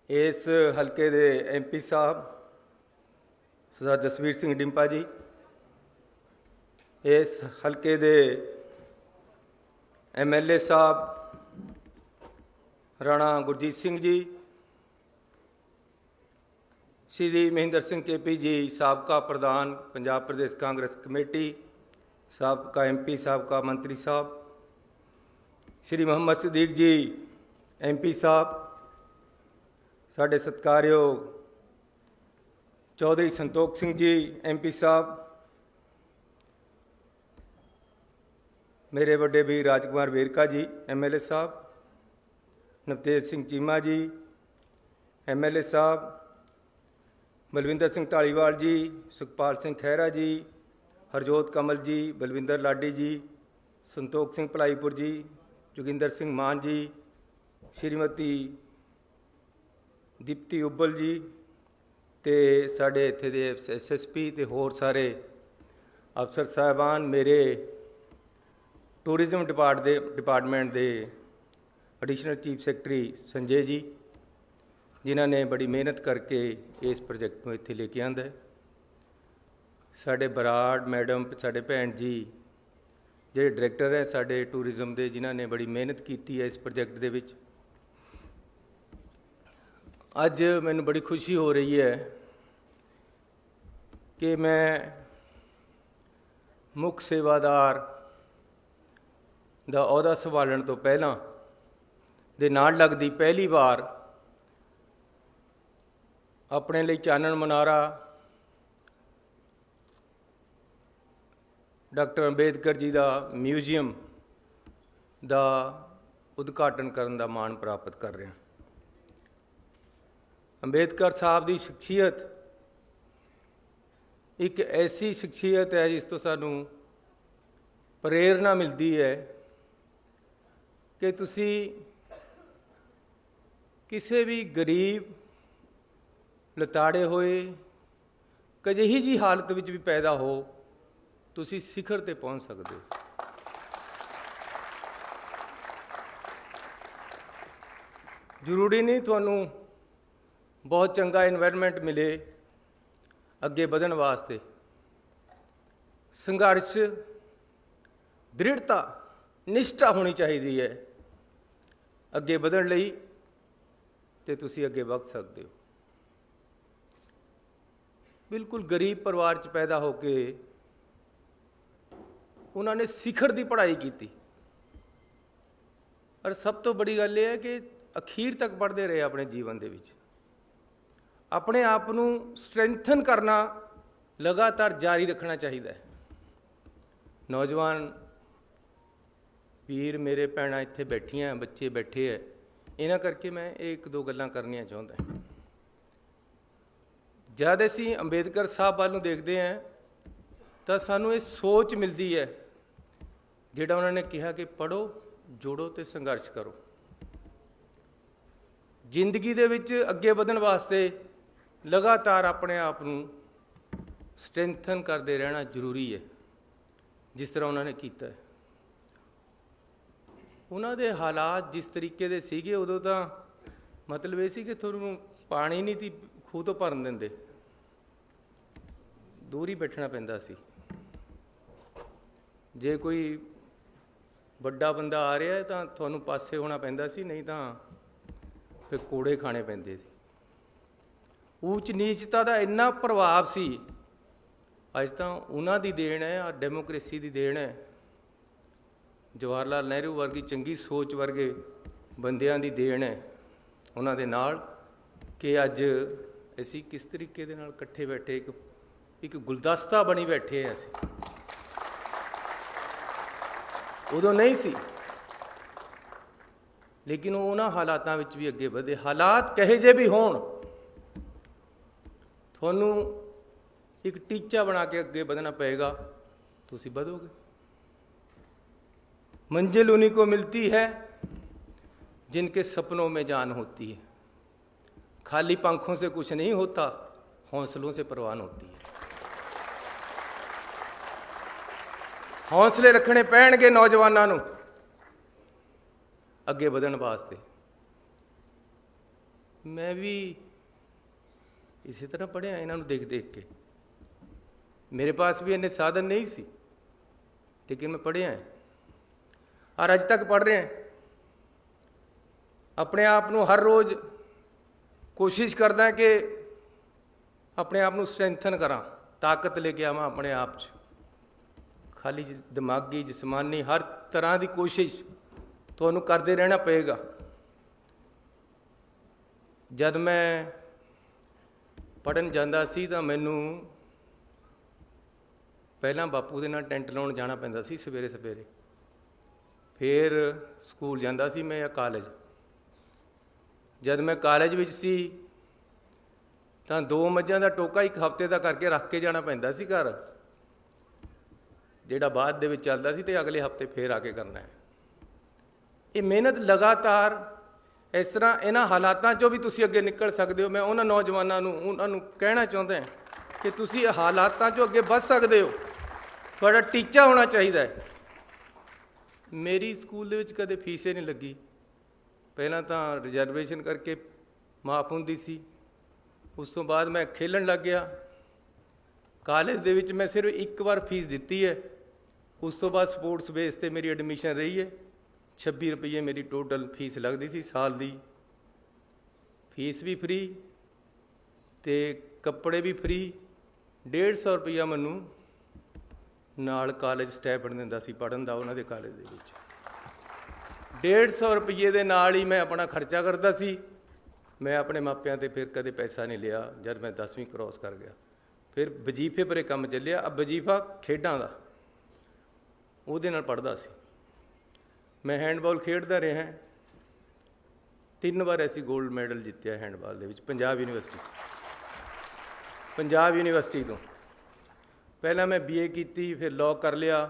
इस हल्के दे MP साहब सरदार जसवीर सिंह डिंपा जी, इस हल्के दे MLA साहब राणा गुरजीत सिंह जी, श्री महेंद्र सिंह KP जी, साबका प्रधान पंजाब प्रदेश कांग्रेस कमेटी, साबका MP, साबका मंत्री साहब, श्री मोहम्मद सदीक जी MP साहब, साढ़े सत्कारयोग चौधरी संतोख सिंह जी MP साहब, मेरे बड़े भी राजकुमार वेरका जी MLA साहब, नवतेज सिंह चीमा जी MLA साहब, बलविंदर सिंह धालीवाल जी, सुखपाल सिंह खैरा जी, हरजोत कमल जी, बलविंदर लाडी जी, संतोख सिंह भलाईपुर जी, जोगिंदर सिंह मान जी, श्रीमती दीप्ति उब्बल जी, ते साढ़े इत्थे दे SSP ते होर सारे अफसर साहबान, मेरे टूरिज्म डिपार्टमेंट दे additional chief secretary Sanjay ji, जिन्हों ने बड़ी मेहनत करके इस प्रोजेक्ट को इत्थे लेके आंदा है। साढ़े बराड़ मैडम, साढ़े भैन जी ਜਿਹੜੇ डायरैक्टर है साढ़े टूरिज्म के, जिन्होंने बड़ी मेहनत की है इस प्रोजेक्ट के विच। अज मैनूं बड़ी खुशी हो रही है कि मैं मुख सेवादार दा अहुदा संभालण तो पहलां दे नाल लगदी पहली बार अपने लिए चानन मनारा डॉक्टर अंबेडकर जी का म्यूजियम का उद्घाटन करने का माण प्राप्त कर रहा। अंबेडकर साहब की शख्सियत एक ऐसी शख्सियत है जिस तो सानू प्रेरणा मिलती है कि तुसी किसी भी गरीब लताड़े होए कजिही जी हालत विच भी पैदा हो, तुसी शिखर ते पहुंच सकते हो। जरूरी नहीं तुहानू बहुत चंगा इन्वायरमेंट मिले अगे बढ़न वास्ते, संघर्ष दृढ़ता निष्ठा होनी चाहिए है अगे बढ़न लई, ते तुसी अगे बढ़ सकते हो। बिल्कुल गरीब परिवार च पैदा होके उन्होंने शिखर की पढ़ाई की, और सब तो बड़ी गल यह है कि अखीर तक पढ़ते रहे अपने जीवन के विच। अपने आप को स्ट्रेंथन करना लगातार जारी रखना चाहिए है। नौजवान वीर मेरे भैणां इत्थे बैठियां, बच्चे बैठे है, इन्हां करके मैं एक दो गल्लां करनियां चाहुंदा। जद असीं अंबेडकर साहब वाल नूं देखते हैं तो सानूं ये सोच मिलती है जिहड़ा उन्होंने कहा कि पढ़ो, जोड़ो तो संघर्ष करो। जिंदगी दे विच अगे बढ़न वास्ते लगातार अपने आप को स्ट्रेंथन करते रहना जरूरी है, जिस तरह उन्होंने किया है। उन्होंने हालात जिस तरीके दे सीगे उदों तो मतलब ये सी कि तुहानूं पानी नहीं थी खूह तो भरन देंदे, दूर ही बैठना पैंदा सी। जे कोई बड़ा बंदा आ रहा है तो तुहानूं पासे होना पैंदा सी, नहीं तो फिर कोड़े खाने पैंदे सी। ऊच नीचता का इन्ना प्रभाव सी। अज तो उन्हां दी देन है, आ डेमोक्रेसी की देन है, जवाहर लाल नेहरू वर्गी चंगी सोच वर्गे बंदियां दी देन है उन्हां दे नाल, कि अज असी किस तरीके दे नाल इकट्ठे बैठे एक गुलदस्ता बनी बैठे हैं। असी उदों नहीं सी, लेकिन उन्हां हालातां विच भी अगे बढ़े। हालात कहे जे भी होण, तुहानूं एक टीचा बना के अगे बढ़ना पएगा, तुसीं बढ़ोगे। मंजिल उन्हीं को मिलती है जिनके सपनों में जान होती है। खाली पंखों से कुछ नहीं होता, हौसलों से परवान होती है। हौसले रखने पैणगे नौजवानों नूं अगे बढ़न वास्ते। मैं भी इसी तरह पढ़िया इन्हों देख देख के। मेरे पास भी इन्ने साधन नहीं सी, लेकिन मैं पढ़िया है और अज तक पढ़ रहे हैं। अपने आप को हर रोज़ कोशिश करदा कि अपने आप को स्ट्रैंथन करा, ताकत लेके आवां अपने आप च। खाली दिमागी जिसमानी हर तरह की कोशिश तुहानूं करते रहना पेगा। जब मैं पढ़न जांदा सी तां मैनूं पहला बापू दे नाल टेंट लाउण जाना पैंदा सी सवेरे सवेरे, फिर स्कूल जांदा सी मैं या कालेज। जब मैं कालेज विच सी तां 2 मੱਝਾਂ ਦਾ टोका एक हफ्ते का करके रख के जाना पैंदा सी घर, ਜਿਹੜਾ ਬਾਅਦ ਦੇ ਵਿੱਚ ਚੱਲਦਾ ਸੀ ਤੇ ਅਗਲੇ ਹਫਤੇ ਫੇਰ ਆ ਕੇ ਕਰਨਾ ਹੈ। ਇਹ ਮਿਹਨਤ ਲਗਾਤਾਰ ਇਸ ਤਰ੍ਹਾਂ ਇਹਨਾਂ ਹਾਲਾਤਾਂ 'ਚੋਂ ਵੀ ਤੁਸੀਂ ਅੱਗੇ ਨਿਕਲ ਸਕਦੇ ਹੋ। ਮੈਂ ਉਹਨਾਂ ਨੌਜਵਾਨਾਂ ਨੂੰ ਉਹਨਾਂ ਨੂੰ ਕਹਿਣਾ ਚਾਹੁੰਦਾ ਕਿ ਤੁਸੀਂ ਇਹ ਹਾਲਾਤਾਂ 'ਚੋਂ ਅੱਗੇ ਵੱਧ ਸਕਦੇ ਹੋ। ਤੁਹਾਡਾ ਟੀਚਾ ਹੋਣਾ ਚਾਹੀਦਾ ਹੈ। ਮੇਰੀ ਸਕੂਲ ਦੇ ਵਿੱਚ ਕਦੇ ਫੀਸ ਹੀ ਨਹੀਂ ਲੱਗੀ। ਪਹਿਲਾਂ ਤਾਂ ਰਿਜ਼ਰਵੇਸ਼ਨ ਕਰਕੇ ਮਾਫ ਹੁੰਦੀ ਸੀ, ਉਸ ਤੋਂ ਬਾਅਦ ਮੈਂ ਖੇਲਣ ਲੱਗ ਗਿਆ। ਕਾਲਜ ਦੇ ਵਿੱਚ ਮੈਂ ਸਿਰਫ ਇੱਕ ਵਾਰ ਫੀਸ ਦਿੱਤੀ ਹੈ, ਉਸ ਤੋਂ ਬਾਅਦ ਸਪੋਰਟਸ ਬੇਸ ਤੇ ਮੇਰੀ ਐਡਮਿਸ਼ਨ ਰਹੀ ਹੈ। 26 ਰੁਪਏ ਮੇਰੀ ਟੋਟਲ ਫੀਸ ਲੱਗਦੀ ਸੀ ਸਾਲ ਦੀ। ਫੀਸ ਵੀ ਫ੍ਰੀ ਤੇ ਕੱਪੜੇ ਵੀ ਫ੍ਰੀ। 150 ਰੁਪਇਆ ਮੈਨੂੰ ਨਾਲ ਕਾਲਜ ਸਟਾਈਪੈਂਡ ਦਿੰਦਾ ਸੀ ਪੜ੍ਹਨ ਦਾ ਉਹਨਾਂ ਦੇ ਕਾਲਜ ਦੇ ਵਿੱਚ। 150 ਰੁਪਏ ਦੇ ਨਾਲ ਹੀ ਮੈਂ ਆਪਣਾ ਖਰਚਾ ਕਰਦਾ ਸੀ। ਮੈਂ ਆਪਣੇ ਮਾਪਿਆਂ ਤੇ ਫਿਰ ਕਦੇ ਪੈਸਾ ਨਹੀਂ ਲਿਆ। ਜਦ ਮੈਂ 10ਵੀਂ ਕ੍ਰੋਸ ਕਰ ਗਿਆ ਫਿਰ ਵਜੀਫੇ ਪਰੇ ਕੰਮ ਚੱਲਿਆ। ਵਜੀਫਾ ਖੇਡਾਂ ਦਾ, ਉਹਦੇ ਨਾਲ ਪੜ੍ਹਦਾ ਸੀ ਮੈਂ। ਹੈਂਡਬਾਲ ਖੇਡਦਾ ਰਿਹਾ, 3 ਵਾਰ ਅਸੀਂ ਗੋਲਡ ਮੈਡਲ ਜਿੱਤਿਆ ਹੈਂਡਬਾਲ ਦੇ ਵਿੱਚ ਪੰਜਾਬ ਯੂਨੀਵਰਸਿਟੀ ਤੋਂ। ਪਹਿਲਾਂ ਮੈਂ BA ਕੀਤੀ, ਫਿਰ ਲਾਅ ਕਰ ਲਿਆ।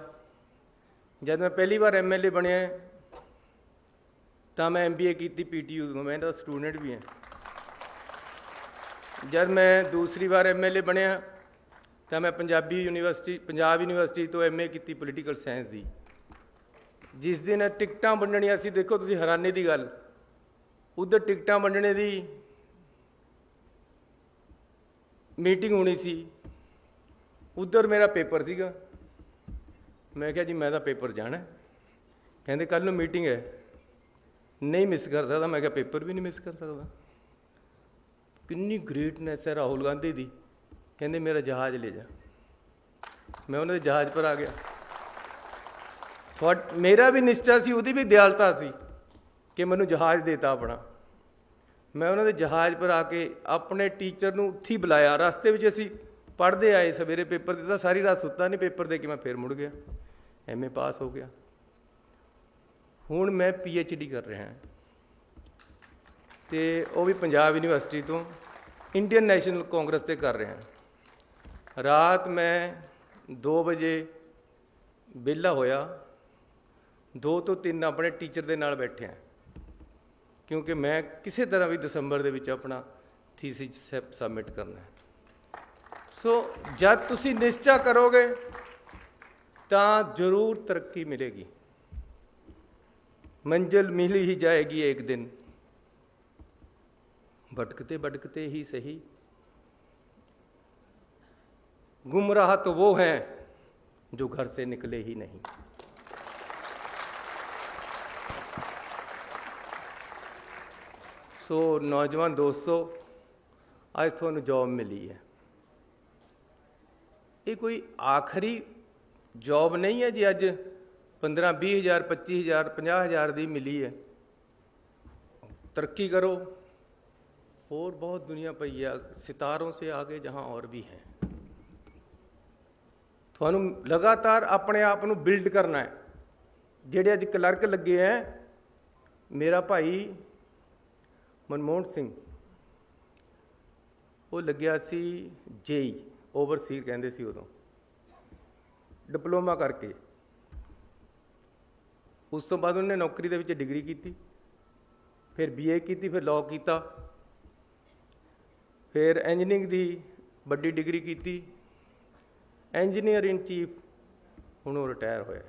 ਜਦ ਮੈਂ ਪਹਿਲੀ ਵਾਰ MLA ਬਣਿਆ ਤਾਂ ਮੈਂ MBA ਕੀਤੀ PTU ਤੋਂ, ਮੈਂ ਇਹਦਾ ਸਟੂਡੈਂਟ ਵੀ ਹਾਂ। ਜਦ ਮੈਂ ਦੂਸਰੀ ਵਾਰ MLA ਬਣਿਆ ਤਾਂ ਮੈਂ ਪੰਜਾਬ ਯੂਨੀਵਰਸਿਟੀ ਤੋਂ MA ਕੀਤੀ ਪੋਲੀਟੀਕਲ ਸਾਇੰਸ ਦੀ। ਜਿਸ ਦਿਨ ਟਿਕਟਾਂ ਵੰਡਣੀਆਂ ਸੀ, ਦੇਖੋ ਤੁਸੀਂ ਹੈਰਾਨੀ ਦੀ ਗੱਲ, ਉੱਧਰ ਟਿਕਟਾਂ ਵੰਡਣੇ ਦੀ ਮੀਟਿੰਗ ਹੋਣੀ ਸੀ, ਉੱਧਰ ਮੇਰਾ ਪੇਪਰ ਸੀਗਾ। ਮੈਂ ਕਿਹਾ ਜੀ ਮੈਂ ਤਾਂ ਪੇਪਰ ਜਾਣਾ। ਕਹਿੰਦੇ ਕੱਲ੍ਹ ਨੂੰ ਮੀਟਿੰਗ ਹੈ, ਨਹੀਂ ਮਿਸ ਕਰ ਸਕਦਾ। ਮੈਂ ਕਿਹਾ ਪੇਪਰ ਵੀ ਨਹੀਂ ਮਿਸ ਕਰ ਸਕਦਾ। ਕਿੰਨੀ ਗ੍ਰੇਟਨੈਸ ਹੈ ਰਾਹੁਲ ਗਾਂਧੀ ਦੀ। ਕਹਿੰਦੇ ਮੇਰਾ ਜਹਾਜ਼ ਲੈ ਜਾ। ਮੈਂ ਉਹਨਾਂ ਦੇ ਜਹਾਜ਼ ਪਰ ਆ ਗਿਆ। ਮੇਰਾ ਵੀ ਨਿਸ਼ਚਾ ਸੀ, ਉਹਦੀ ਵੀ ਦਿਆਲਤਾ ਸੀ ਕਿ ਮੈਨੂੰ ਜਹਾਜ਼ ਦੇਤਾ ਆਪਣਾ। ਮੈਂ ਉਹਨਾਂ ਦੇ ਜਹਾਜ਼ ਪਰ ਆ ਕੇ ਆਪਣੇ ਟੀਚਰ ਨੂੰ ਉੱਥੇ ਹੀ ਬੁਲਾਇਆ। ਰਸਤੇ ਵਿੱਚ ਅਸੀਂ ਪੜ੍ਹਦੇ ਆਏ, ਸਵੇਰੇ ਪੇਪਰ ਦਿੱਤਾ, ਸਾਰੀ ਰਾਤ ਸੁੱਤਾ ਨਹੀਂ। ਪੇਪਰ ਦੇ ਕੇ ਮੈਂ ਫਿਰ ਮੁੜ ਗਿਆ, MA ਪਾਸ ਹੋ ਗਿਆ। ਹੁਣ ਮੈਂ PhD ਕਰ ਰਿਹਾ ਅਤੇ ਉਹ ਵੀ ਪੰਜਾਬ ਯੂਨੀਵਰਸਿਟੀ ਤੋਂ ਇੰਡੀਅਨ ਨੈਸ਼ਨਲ ਕਾਂਗਰਸ 'ਤੇ ਕਰ ਰਿਹਾ। ਰਾਤ ਮੈਂ 2 ਵਜੇ ਵਿਹਲਾ ਹੋਇਆ, 2 ਤੋਂ 3 ਆਪਣੇ ਟੀਚਰ ਦੇ ਨਾਲ ਬੈਠਿਆ, ਕਿਉਂਕਿ ਮੈਂ ਕਿਸੇ ਤਰ੍ਹਾਂ ਵੀ ਦਸੰਬਰ ਦੇ ਵਿੱਚ ਆਪਣਾ ਥੀਸਿਸ ਸਬਮਿਟ ਕਰਨਾ ਹੈ। ਸੋ ਜਦ ਤੁਸੀਂ ਨਿਸ਼ਚਾ ਕਰੋਗੇ ਤਾਂ ਜ਼ਰੂਰ ਤਰੱਕੀ ਮਿਲੇਗੀ। मंजिल मिल ही जाएगी एक दिन, भटकते भटकते ही सही। गुमराह तो वो हैं जो घर से निकले ही नहीं। सो नौजवान दोस्तों, आज थानू जॉब मिली है। ये कोई आखिरी जॉब नहीं है जी। अज 15-20 हज़ार 25 हज़ार 50 हज़ार की मिली है। तरक्की करो, और बहुत दुनिया पई है, सितारों से आगे जहाँ और भी हैं। थानू लगातार अपने आप को बिल्ड करना है। जेडे अज क्लर्क लगे हैं, मेरा भाई मनमोहन सिंह वो लग्या सी JE ओवरसीर कहते सी, उदों डिप्लोमा करके। उस तो बाद उन्हें नौकरी दे विच डिग्री की, फिर BA की, फिर लॉ किया, फिर इंजीनियरिंग की बड़ी डिग्री की, इंजीनियर इन चीफ हुण रिटायर होया।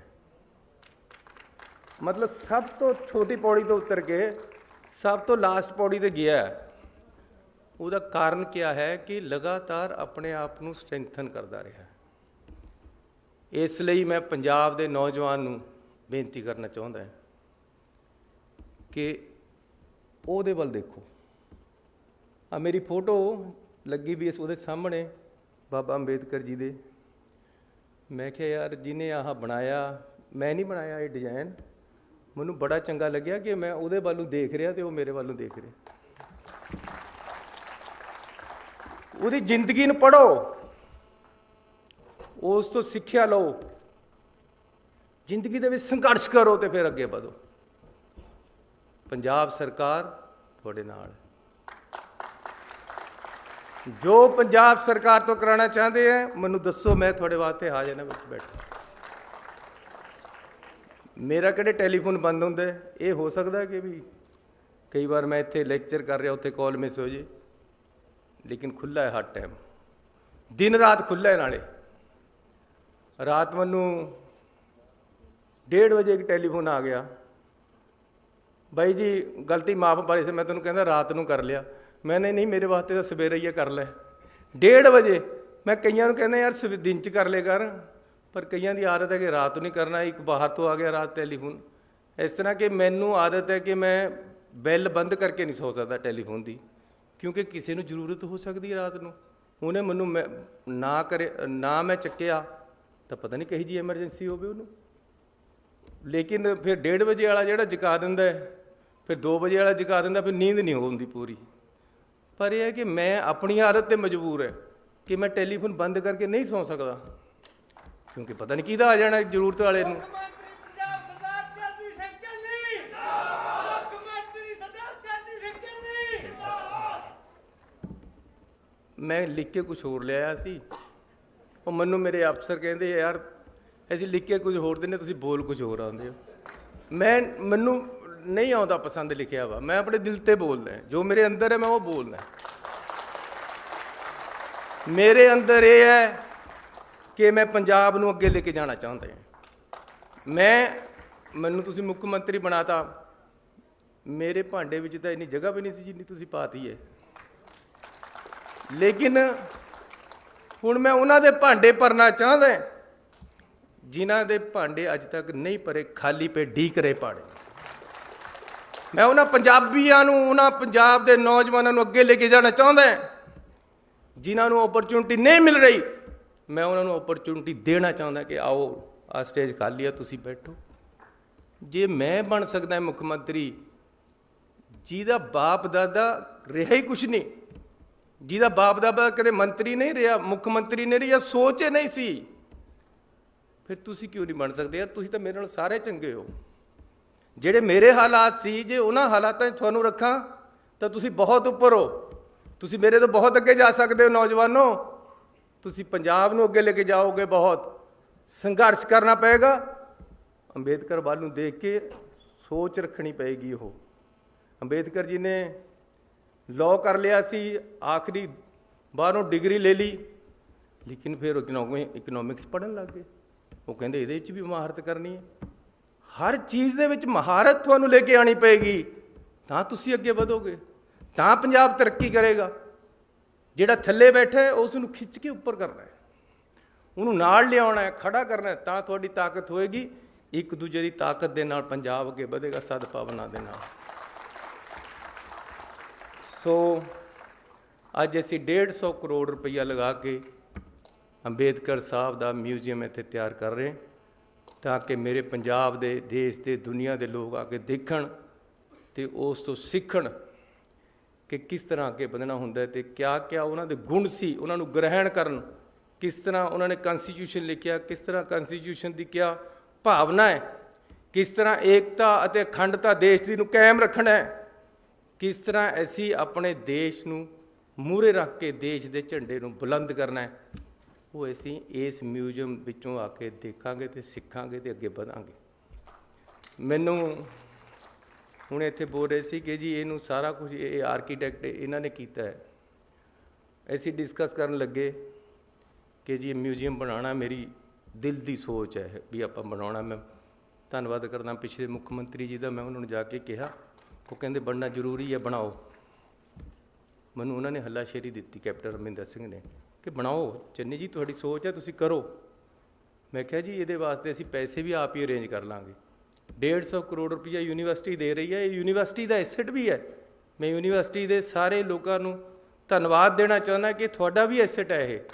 मतलब सब तो छोटी पौड़ी तो उतर के सब तो लास्ट पौड़ी ते गया। ਉਹਦਾ ਕਾਰਨ ਕਿਆ ਹੈ ਕਿ ਲਗਾਤਾਰ ਆਪਣੇ ਆਪ ਨੂੰ ਸਟਰੈਂਥਨ ਕਰਦਾ ਰਿਹਾ। ਇਸ ਲਈ ਮੈਂ ਪੰਜਾਬ ਦੇ ਨੌਜਵਾਨ ਨੂੰ ਬੇਨਤੀ ਕਰਨਾ ਚਾਹੁੰਦਾ ਕਿ ਉਹਦੇ ਵੱਲ ਦੇਖੋ। ਆ ਮੇਰੀ ਫੋਟੋ ਲੱਗੀ ਵੀ ਇਸ ਉਹਦੇ ਸਾਹਮਣੇ ਬਾਬਾ ਅੰਬੇਦਕਰ ਜੀ ਦੇ। ਮੈਂ ਕਿਹਾ ਯਾਰ ਜਿਹਨੇ ਆਹ ਬਣਾਇਆ, ਮੈਂ ਨਹੀਂ ਬਣਾਇਆ ਇਹ ਡਿਜ਼ਾਈਨ, ਮੈਨੂੰ ਬੜਾ ਚੰਗਾ ਲੱਗਿਆ ਕਿ ਮੈਂ ਉਹਦੇ ਵੱਲ ਨੂੰ ਦੇਖ ਰਿਹਾ ਤੇ ਉਹ ਮੇਰੇ ਵੱਲ ਨੂੰ ਦੇਖ ਰਿਹਾ। ਉਹਦੀ ਜ਼ਿੰਦਗੀ ਨੂੰ ਪੜ੍ਹੋ, ਉਸ ਤੋਂ ਸਿੱਖਿਆ ਲਓ, ਜ਼ਿੰਦਗੀ ਦੇ ਵਿੱਚ ਸੰਘਰਸ਼ ਕਰੋ ਤੇ ਫਿਰ ਅੱਗੇ ਵਧੋ। ਪੰਜਾਬ ਸਰਕਾਰ ਤੁਹਾਡੇ ਨਾਲ। ਜੋ ਪੰਜਾਬ ਸਰਕਾਰ ਤੋਂ ਕਰਾਉਣਾ ਚਾਹੁੰਦੇ ਹੈ ਮੈਨੂੰ ਦੱਸੋ, ਮੈਂ ਤੁਹਾਡੇ ਵਾਸਤੇ ਹਾਜ਼ਰ ਹਾਂ ਵਿੱਚ ਬੈਠਾ। ਮੇਰਾ ਕਿਹੜੇ ਟੈਲੀਫੋਨ ਬੰਦ ਹੁੰਦਾ? ਇਹ ਹੋ ਸਕਦਾ ਕਿ ਵੀ ਕਈ ਵਾਰ ਮੈਂ ਇੱਥੇ ਲੈਕਚਰ ਕਰ ਰਿਹਾ, ਉੱਥੇ ਕਾਲ ਮਿਸ ਹੋ ਜੇ, ਲੇਕਿਨ ਖੁੱਲ੍ਹਾ ਹੈ ਹਰ ਟਾਈਮ, ਦਿਨ ਰਾਤ ਖੁੱਲ੍ਹਾ ਹੈ। ਨਾਲੇ ਰਾਤ ਮੈਨੂੰ 1:30 ਵਜੇ ਇੱਕ ਟੈਲੀਫੋਨ ਆ ਗਿਆ, ਬਾਈ ਜੀ ਗਲਤੀ ਮਾਫ ਪਾਈ ਸੀ, ਮੈਂ ਤੁਹਾਨੂੰ ਕਹਿੰਦਾ ਰਾਤ ਨੂੰ ਕਰ ਲਿਆ। ਮੈਂ ਨਹੀਂ ਮੇਰੇ ਵਾਸਤੇ ਤਾਂ ਸਵੇਰੇ ਹੀ ਕਰ ਲੈ। 1:30 ਵਜੇ ਮੈਂ ਕਈਆਂ ਨੂੰ ਕਹਿੰਦਾ ਯਾਰ ਦਿਨ 'ਚ ਕਰ ਲਿਆ ਕਰ, ਪਰ ਕਈਆਂ ਦੀ ਆਦਤ ਹੈ ਕਿ ਰਾਤ ਨੂੰ ਨਹੀਂ ਕਰਨਾ। ਇੱਕ ਬਾਹਰ ਤੋਂ ਆ ਗਿਆ ਰਾਤ ਟੈਲੀਫੋਨ। ਇਸ ਤਰ੍ਹਾਂ ਕਿ ਮੈਨੂੰ ਆਦਤ ਹੈ ਕਿ ਮੈਂ ਬੈਲ ਬੰਦ ਕਰਕੇ ਨਹੀਂ ਸੌ ਸਕਦਾ ਟੈਲੀਫੋਨ ਦੀ, ਕਿਉਂਕਿ ਕਿਸੇ ਨੂੰ ਜ਼ਰੂਰਤ ਹੋ ਸਕਦੀ ਹੈ ਰਾਤ ਨੂੰ। ਉਹਨੇ ਮੈਨੂੰ ਨਾ ਮੈਂ ਚੱਕਿਆ ਤਾਂ ਪਤਾ ਨਹੀਂ ਕਹੀ ਜੀ ਐਮਰਜੈਂਸੀ ਹੋਵੇ ਉਹਨੂੰ। ਲੇਕਿਨ ਫਿਰ 1:30 ਵਜੇ ਵਾਲਾ ਜਿਹੜਾ ਜਗਾ ਦਿੰਦਾ, ਫਿਰ 2 ਵਜੇ ਵਾਲਾ ਜਗਾ ਦਿੰਦਾ, ਫਿਰ ਨੀਂਦ ਨਹੀਂ ਹੁੰਦੀ ਪੂਰੀ। ਪਰ ਇਹ ਹੈ ਕਿ ਮੈਂ ਆਪਣੀ ਆਦਤ 'ਤੇ ਮਜਬੂਰ ਹੈ ਕਿ ਮੈਂ ਟੈਲੀਫੋਨ ਬੰਦ ਕਰਕੇ ਨਹੀਂ ਸੌ ਸਕਦਾ, ਕਿਉਂਕਿ ਪਤਾ ਨਹੀਂ ਕਿਹਦਾ ਆ ਜਾਣਾ ਜ਼ਰੂਰਤ ਵਾਲੇ ਨੂੰ। ਮੈਂ ਲਿਖ ਕੇ ਕੁਛ ਹੋਰ ਲਿਆਇਆ ਸੀ, ਉਹ ਮੈਨੂੰ ਮੇਰੇ ਅਫਸਰ ਕਹਿੰਦੇ ਯਾਰ ਅਸੀਂ ਲਿਖ ਕੇ ਕੁਝ ਹੋਰ ਦਿੰਦੇ, ਤੁਸੀਂ ਬੋਲ ਕੁਝ ਹੋਰ ਆਉਂਦੇ ਹੋ। ਮੈਨੂੰ ਨਹੀਂ ਆਉਂਦਾ ਪਸੰਦ ਲਿਖਿਆ ਵਾ, ਮੈਂ ਆਪਣੇ ਦਿਲ ਤੇ ਬੋਲਦਾ, ਜੋ ਮੇਰੇ ਅੰਦਰ ਹੈ ਮੈਂ ਉਹ ਬੋਲਦਾ। ਮੇਰੇ ਅੰਦਰ ਇਹ ਹੈ ਕਿ ਮੈਂ ਪੰਜਾਬ ਨੂੰ ਅੱਗੇ ਲੈ ਕੇ ਜਾਣਾ ਚਾਹੁੰਦਾ ਹਾਂ। ਮੈਨੂੰ ਤੁਸੀਂ ਮੁੱਖ ਮੰਤਰੀ ਬਣਾਤਾ, ਮੇਰੇ ਭਾਂਡੇ ਵਿੱਚ ਤਾਂ ਇੰਨੀ ਜਗ੍ਹਾ ਵੀ ਨਹੀਂ ਸੀ ਜਿੰਨੀ ਤੁਸੀਂ ਪਾਤੀ ਹੈ। ਲੇਕਿਨ ਹੁਣ ਮੈਂ ਉਹਨਾਂ ਦੇ ਭਾਂਡੇ ਭਰਨਾ ਚਾਹੁੰਦਾ ਜਿਨ੍ਹਾਂ ਦੇ ਭਾਂਡੇ ਅੱਜ ਤੱਕ ਨਹੀਂ ਭਰੇ, ਖਾਲੀ ਪੇ ਢੀਕ ਰਹੇ ਪਾੜੇ। ਮੈਂ ਉਹਨਾਂ ਪੰਜਾਬੀਆਂ ਨੂੰ, ਉਹਨਾਂ ਪੰਜਾਬ ਦੇ ਨੌਜਵਾਨਾਂ ਨੂੰ ਅੱਗੇ ਲੈ ਕੇ ਜਾਣਾ ਚਾਹੁੰਦਾ ਜਿਨ੍ਹਾਂ ਨੂੰ ਓਪਰਚੁਨਿਟੀ ਨਹੀਂ ਮਿਲ ਰਹੀ। ਮੈਂ ਉਹਨਾਂ ਨੂੰ ਓਪਰਚੁਨਿਟੀ ਦੇਣਾ ਚਾਹੁੰਦਾ ਕਿ ਆਓ ਆਹ ਸਟੇਜ ਖਾਲੀ ਆ, ਤੁਸੀਂ ਬੈਠੋ। ਜੇ ਮੈਂ ਬਣ ਸਕਦਾ ਮੁੱਖ ਮੰਤਰੀ ਜਿਹਦਾ ਬਾਪ ਦਾਦਾ ਰਿਹਾ ਹੀ ਕੁਛ ਨਹੀਂ, ਜਿਹਦਾ ਬਾਪ ਦਾਦਾ ਕਦੇ ਮੰਤਰੀ ਨਹੀਂ ਰਿਹਾ, ਮੁੱਖ ਮੰਤਰੀ ਨਹੀਂ ਰਿਹਾ, ਸੋਚ ਹੀ ਨਹੀਂ ਸੀ, ਫਿਰ ਤੁਸੀਂ ਕਿਉਂ ਨਹੀਂ ਬਣ ਸਕਦੇ? ਯਾਰ ਤੁਸੀਂ ਤਾਂ ਮੇਰੇ ਨਾਲ ਸਾਰੇ ਚੰਗੇ ਹੋ। ਜਿਹੜੇ ਮੇਰੇ ਹਾਲਾਤ ਸੀ, ਜੇ ਉਹਨਾਂ ਹਾਲਾਤਾਂ 'ਚ ਤੁਹਾਨੂੰ ਰੱਖਾਂ ਤਾਂ ਤੁਸੀਂ ਬਹੁਤ ਉੱਪਰ ਹੋ, ਤੁਸੀਂ ਮੇਰੇ ਤੋਂ ਬਹੁਤ ਅੱਗੇ ਜਾ ਸਕਦੇ ਹੋ। ਨੌਜਵਾਨੋ, ਤੁਸੀਂ ਪੰਜਾਬ ਨੂੰ ਅੱਗੇ ਲੈ ਕੇ ਜਾਓਗੇ, ਬਹੁਤ ਸੰਘਰਸ਼ ਕਰਨਾ ਪਏਗਾ। ਅੰਬੇਦਕਰ ਵੱਲ ਨੂੰ ਦੇਖ ਕੇ ਸੋਚ ਰੱਖਣੀ ਪਏਗੀ। ਉਹ ਅੰਬੇਦਕਰ ਜੀ ਨੇ ਲਾਅ ਕਰ ਲਿਆ ਸੀ, ਆਖਰੀ ਬਾਹਰੋਂ ਡਿਗਰੀ ਲੈ ਲਈ, ਲੇਕਿਨ ਫਿਰ ਇਕਨੋਮਿਕਸ ਪੜ੍ਹਨ ਲੱਗ ਗਏ। ਉਹ ਕਹਿੰਦੇ ਇਹਦੇ ਵਿੱਚ ਵੀ ਮਹਾਰਤ ਕਰਨੀ ਹੈ। ਹਰ ਚੀਜ਼ ਦੇ ਵਿੱਚ ਮਹਾਰਤ ਤੁਹਾਨੂੰ ਲੈ ਕੇ ਆਉਣੀ ਪਏਗੀ, ਤਾਂ ਤੁਸੀਂ ਅੱਗੇ ਵਧੋਗੇ, ਤਾਂ ਪੰਜਾਬ ਤਰੱਕੀ ਕਰੇਗਾ। ਜਿਹੜਾ ਥੱਲੇ ਬੈਠਾ ਹੈ ਉਸ ਨੂੰ ਖਿੱਚ ਕੇ ਉੱਪਰ ਕਰਨਾ ਹੈ, ਉਹਨੂੰ ਨਾਲ ਲਿਆਉਣਾ ਹੈ, ਖੜਾ ਕਰਨਾ ਹੈ, ਤਾਂ ਤੁਹਾਡੀ ਤਾਕਤ ਹੋਏਗੀ। ਇੱਕ ਦੂਜੇ ਦੀ ਤਾਕਤ ਦੇ ਨਾਲ ਪੰਜਾਬ ਅੱਗੇ ਵਧੇਗਾ, ਸਦਭਾਵਨਾ ਦੇ ਨਾਲ। ਸੋ ਅੱਜ ਅਸੀਂ 150 ਕਰੋੜ ਰੁਪਈਆ ਲਗਾ ਕੇ ਅੰਬੇਦਕਰ ਸਾਹਿਬ ਦਾ ਮਿਊਜ਼ੀਅਮ ਇੱਥੇ ਤਿਆਰ ਕਰ ਰਹੇ, ਤਾਂ ਕਿ ਮੇਰੇ ਪੰਜਾਬ ਦੇ, ਦੇਸ਼ ਦੇ, ਦੁਨੀਆ ਦੇ ਲੋਕ ਆ ਕੇ ਦੇਖਣ ਅਤੇ ਉਸ ਤੋਂ ਸਿੱਖਣ ਕਿ ਕਿਸ ਤਰ੍ਹਾਂ ਅੱਗੇ ਵਧਣਾ ਹੁੰਦਾ ਅਤੇ ਕਿਆ ਕਿਆ ਉਹਨਾਂ ਦੇ ਗੁਣ ਸੀ, ਉਹਨਾਂ ਨੂੰ ਗ੍ਰਹਿਣ ਕਰਨ। ਕਿਸ ਤਰ੍ਹਾਂ ਉਹਨਾਂ ਨੇ ਕਨਸਟੀਟਿਊਸ਼ਨ ਲਿਖਿਆ, ਕਿਸ ਤਰ੍ਹਾਂ ਕਨਸਟੀਟਿਊਸ਼ਨ ਦੀ ਕਿਆ ਭਾਵਨਾ ਹੈ, ਕਿਸ ਤਰ੍ਹਾਂ ਏਕਤਾ ਅਤੇ ਅਖੰਡਤਾ ਦੇਸ਼ ਦੀ ਨੂੰ ਕਾਇਮ ਰੱਖਣਾ ਹੈ, ਕਿਸ ਤਰ੍ਹਾਂ ਅਸੀਂ ਆਪਣੇ ਦੇਸ਼ ਨੂੰ ਮੂਹਰੇ ਰੱਖ ਕੇ ਦੇਸ਼ ਦੇ ਝੰਡੇ ਨੂੰ ਬੁਲੰਦ ਕਰਨਾ ਹੈ। ਉਹ ਅਸੀਂ ਇਸ ਮਿਊਜ਼ੀਅਮ ਵਿੱਚੋਂ ਆ ਕੇ ਦੇਖਾਂਗੇ ਅਤੇ ਸਿੱਖਾਂਗੇ ਅਤੇ ਅੱਗੇ ਵਧਾਂਗੇ। ਮੈਨੂੰ ਹੁਣ ਇੱਥੇ ਬੋਲ ਰਹੇ ਸੀ ਕਿ ਜੀ ਇਹਨੂੰ ਸਾਰਾ ਕੁਝ ਇਹ ਆਰਕੀਟੈਕਟ ਇਹਨਾਂ ਨੇ ਕੀਤਾ ਹੈ। ਅਸੀਂ ਡਿਸਕਸ ਕਰਨ ਲੱਗੇ ਕਿ ਜੀ ਇਹ ਮਿਊਜ਼ੀਅਮ ਬਣਾਉਣਾ ਮੇਰੀ ਦਿਲ ਦੀ ਸੋਚ ਹੈ ਵੀ ਆਪਾਂ ਬਣਾਉਣਾ। ਮੈਂ ਧੰਨਵਾਦ ਕਰਦਾ ਪਿਛਲੇ ਮੁੱਖ ਮੰਤਰੀ ਜੀ ਦਾ। ਮੈਂ ਉਹਨਾਂ ਨੂੰ ਜਾ ਕੇ ਕਿਹਾ, ਉਹ ਕਹਿੰਦੇ ਬਣਨਾ ਜ਼ਰੂਰੀ ਹੈ, ਬਣਾਓ। ਮੈਨੂੰ ਉਹਨਾਂ ਨੇ ਹੱਲਾਸ਼ੇਰੀ ਦਿੱਤੀ ਕੈਪਟਨ ਅਮਰਿੰਦਰ ਸਿੰਘ ਨੇ ਕਿ ਬਣਾਓ ਚੰਨੀ ਜੀ, ਤੁਹਾਡੀ ਸੋਚ ਹੈ, ਤੁਸੀਂ ਕਰੋ। ਮੈਂ ਕਿਹਾ ਜੀ ਇਹਦੇ ਵਾਸਤੇ ਅਸੀਂ ਪੈਸੇ ਵੀ ਆਪ ਹੀ ਅਰੇਂਜ ਕਰ ਲਾਂਗੇ। 150 ਕਰੋੜ ਰੁਪਈਆ ਯੂਨੀਵਰਸਿਟੀ ਦੇ ਰਹੀ ਹੈ, ਇਹ ਯੂਨੀਵਰਸਿਟੀ ਦਾ ਐਸੈਟ ਵੀ ਹੈ। ਮੈਂ ਯੂਨੀਵਰਸਿਟੀ ਦੇ ਸਾਰੇ ਲੋਕਾਂ ਨੂੰ ਧੰਨਵਾਦ ਦੇਣਾ ਚਾਹੁੰਦਾ ਕਿ ਤੁਹਾਡਾ ਵੀ ਐਸੈਟ ਹੈ,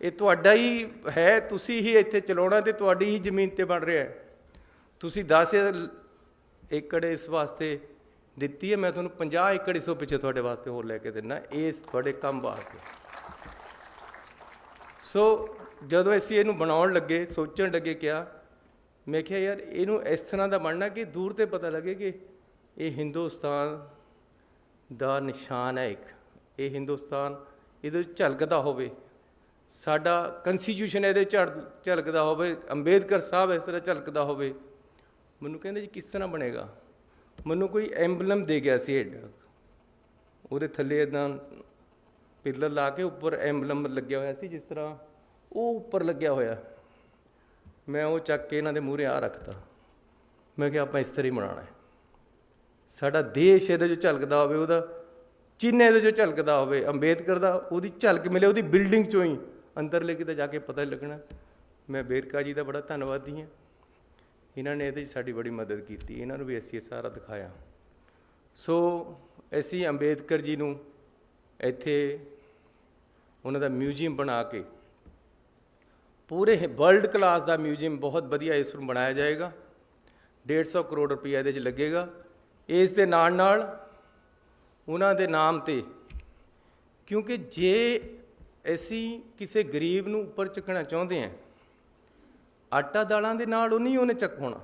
ਇਹ ਤੁਹਾਡਾ ਹੀ ਹੈ, ਤੁਸੀਂ ਹੀ ਇੱਥੇ ਚਲਾਉਣਾ ਅਤੇ ਤੁਹਾਡੀ ਹੀ ਜ਼ਮੀਨ 'ਤੇ ਬਣ ਰਿਹਾ ਹੈ। ਤੁਸੀਂ 10 ਏਕੜ ਇਸ ਵਾਸਤੇ ਦਿੱਤੀ ਹੈ, ਮੈਂ ਤੁਹਾਨੂੰ 50 ਏਕੜ ਇਸ ਤੋਂ ਪਿੱਛੇ ਤੁਹਾਡੇ ਵਾਸਤੇ ਹੋਰ ਲੈ ਕੇ ਦਿੰਦਾ, ਇਸ ਤੁਹਾਡੇ ਕੰਮ ਵਾਸਤੇ। ਸੋ ਜਦੋਂ ਅਸੀਂ ਇਹਨੂੰ ਬਣਾਉਣ ਲੱਗੇ, ਸੋਚਣ ਲੱਗੇ, ਕਿਹਾ ਮੈਂ ਕਿਹਾ ਯਾਰ ਇਹਨੂੰ ਇਸ ਤਰ੍ਹਾਂ ਦਾ ਬਣਨਾ ਕਿ ਦੂਰ 'ਤੇ ਪਤਾ ਲੱਗੇ ਕਿ ਇਹ ਹਿੰਦੁਸਤਾਨ ਦਾ ਨਿਸ਼ਾਨ ਹੈ ਇੱਕ, ਇਹ ਹਿੰਦੁਸਤਾਨ ਇਹਦੇ ਵਿੱਚ ਝਲਕਦਾ ਹੋਵੇ, ਸਾਡਾ ਕੰਸਟੀਟਿਊਸ਼ਨ ਇਹਦੇ ਝਲਕਦਾ ਹੋਵੇ, ਅੰਬੇਦਕਰ ਸਾਹਿਬ ਇਸ ਤਰ੍ਹਾਂ ਝਲਕਦਾ ਹੋਵੇ। ਮੈਨੂੰ ਕਹਿੰਦੇ ਜੀ ਕਿਸ ਤਰ੍ਹਾਂ ਬਣੇਗਾ? ਮੈਨੂੰ ਕੋਈ ਐਂਬਲਮ ਦੇ ਗਿਆ ਸੀ ਐਡਾ, ਉਹਦੇ ਥੱਲੇ ਇੱਦਾਂ ਪਿੱਲਰ ਲਾ ਕੇ ਉੱਪਰ ਐਂਬਲਮ ਲੱਗਿਆ ਹੋਇਆ ਸੀ, ਜਿਸ ਤਰ੍ਹਾਂ ਉਹ ਉੱਪਰ ਲੱਗਿਆ ਹੋਇਆ। ਮੈਂ ਉਹ ਚੱਕ ਕੇ ਇਹਨਾਂ ਦੇ ਮੂਹਰੇ ਆ ਰੱਖਤਾ। ਮੈਂ ਕਿਹਾ ਆਪਾਂ ਇਸ ਤਰ੍ਹਾਂ ਹੀ ਬਣਾਉਣਾ ਹੈ, ਸਾਡਾ ਦੇਸ਼ ਇਹਦੇ 'ਚੋਂ ਝਲਕਦਾ ਹੋਵੇ, ਉਹਦਾ ਚਿੰਨ੍ਹ ਇਹਦੇ 'ਚੋਂ ਝਲਕਦਾ ਹੋਵੇ, ਅੰਬੇਦਕਰ ਦਾ ਉਹਦੀ ਝਲਕ ਮਿਲੇ ਉਹਦੀ ਬਿਲਡਿੰਗ 'ਚੋਂ ਹੀ, ਅੰਦਰਲੇ ਕਿਤੇ ਜਾ ਕੇ ਪਤਾ ਹੀ ਲੱਗਣਾ। ਮੈਂ ਵੇਰਕਾ ਜੀ ਦਾ ਬੜਾ ਧੰਨਵਾਦੀ ਹਾਂ, ਇਹਨਾਂ ਨੇ ਇਹਦੇ 'ਚ ਸਾਡੀ ਬੜੀ ਮਦਦ ਕੀਤੀ, ਇਹਨਾਂ ਨੂੰ ਵੀ ਅਸੀਂ ਇਹ ਸਾਰਾ ਦਿਖਾਇਆ। ਸੋ ਅਸੀਂ ਅੰਬੇਦਕਰ ਜੀ ਨੂੰ ਇੱਥੇ ਉਹਨਾਂ ਦਾ ਮਿਊਜ਼ੀਅਮ ਬਣਾ ਕੇ, ਪੂਰੇ ਵਰਲਡ ਕਲਾਸ ਦਾ ਮਿਊਜ਼ੀਅਮ ਬਹੁਤ ਵਧੀਆ ਇਸ ਨੂੰ ਬਣਾਇਆ ਜਾਏਗਾ। 150 ਕਰੋੜ ਰੁਪਈਆ ਇਹਦੇ 'ਚ ਲੱਗੇਗਾ। ਇਸ ਦੇ ਨਾਲ ਨਾਲ ਉਹਨਾਂ ਦੇ ਨਾਮ 'ਤੇ, ਕਿਉਂਕਿ ਜੇ ਅਸੀਂ ਕਿਸੇ ਗਰੀਬ ਨੂੰ ਉੱਪਰ ਚੱਕਣਾ ਚਾਹੁੰਦੇ ਹਾਂ, ਆਟਾ ਦਾਲਾਂ ਦੇ ਨਾਲ ਉਹ ਨਹੀਂ ਉਹਨੇ ਚੱਕ ਹੋਣਾ।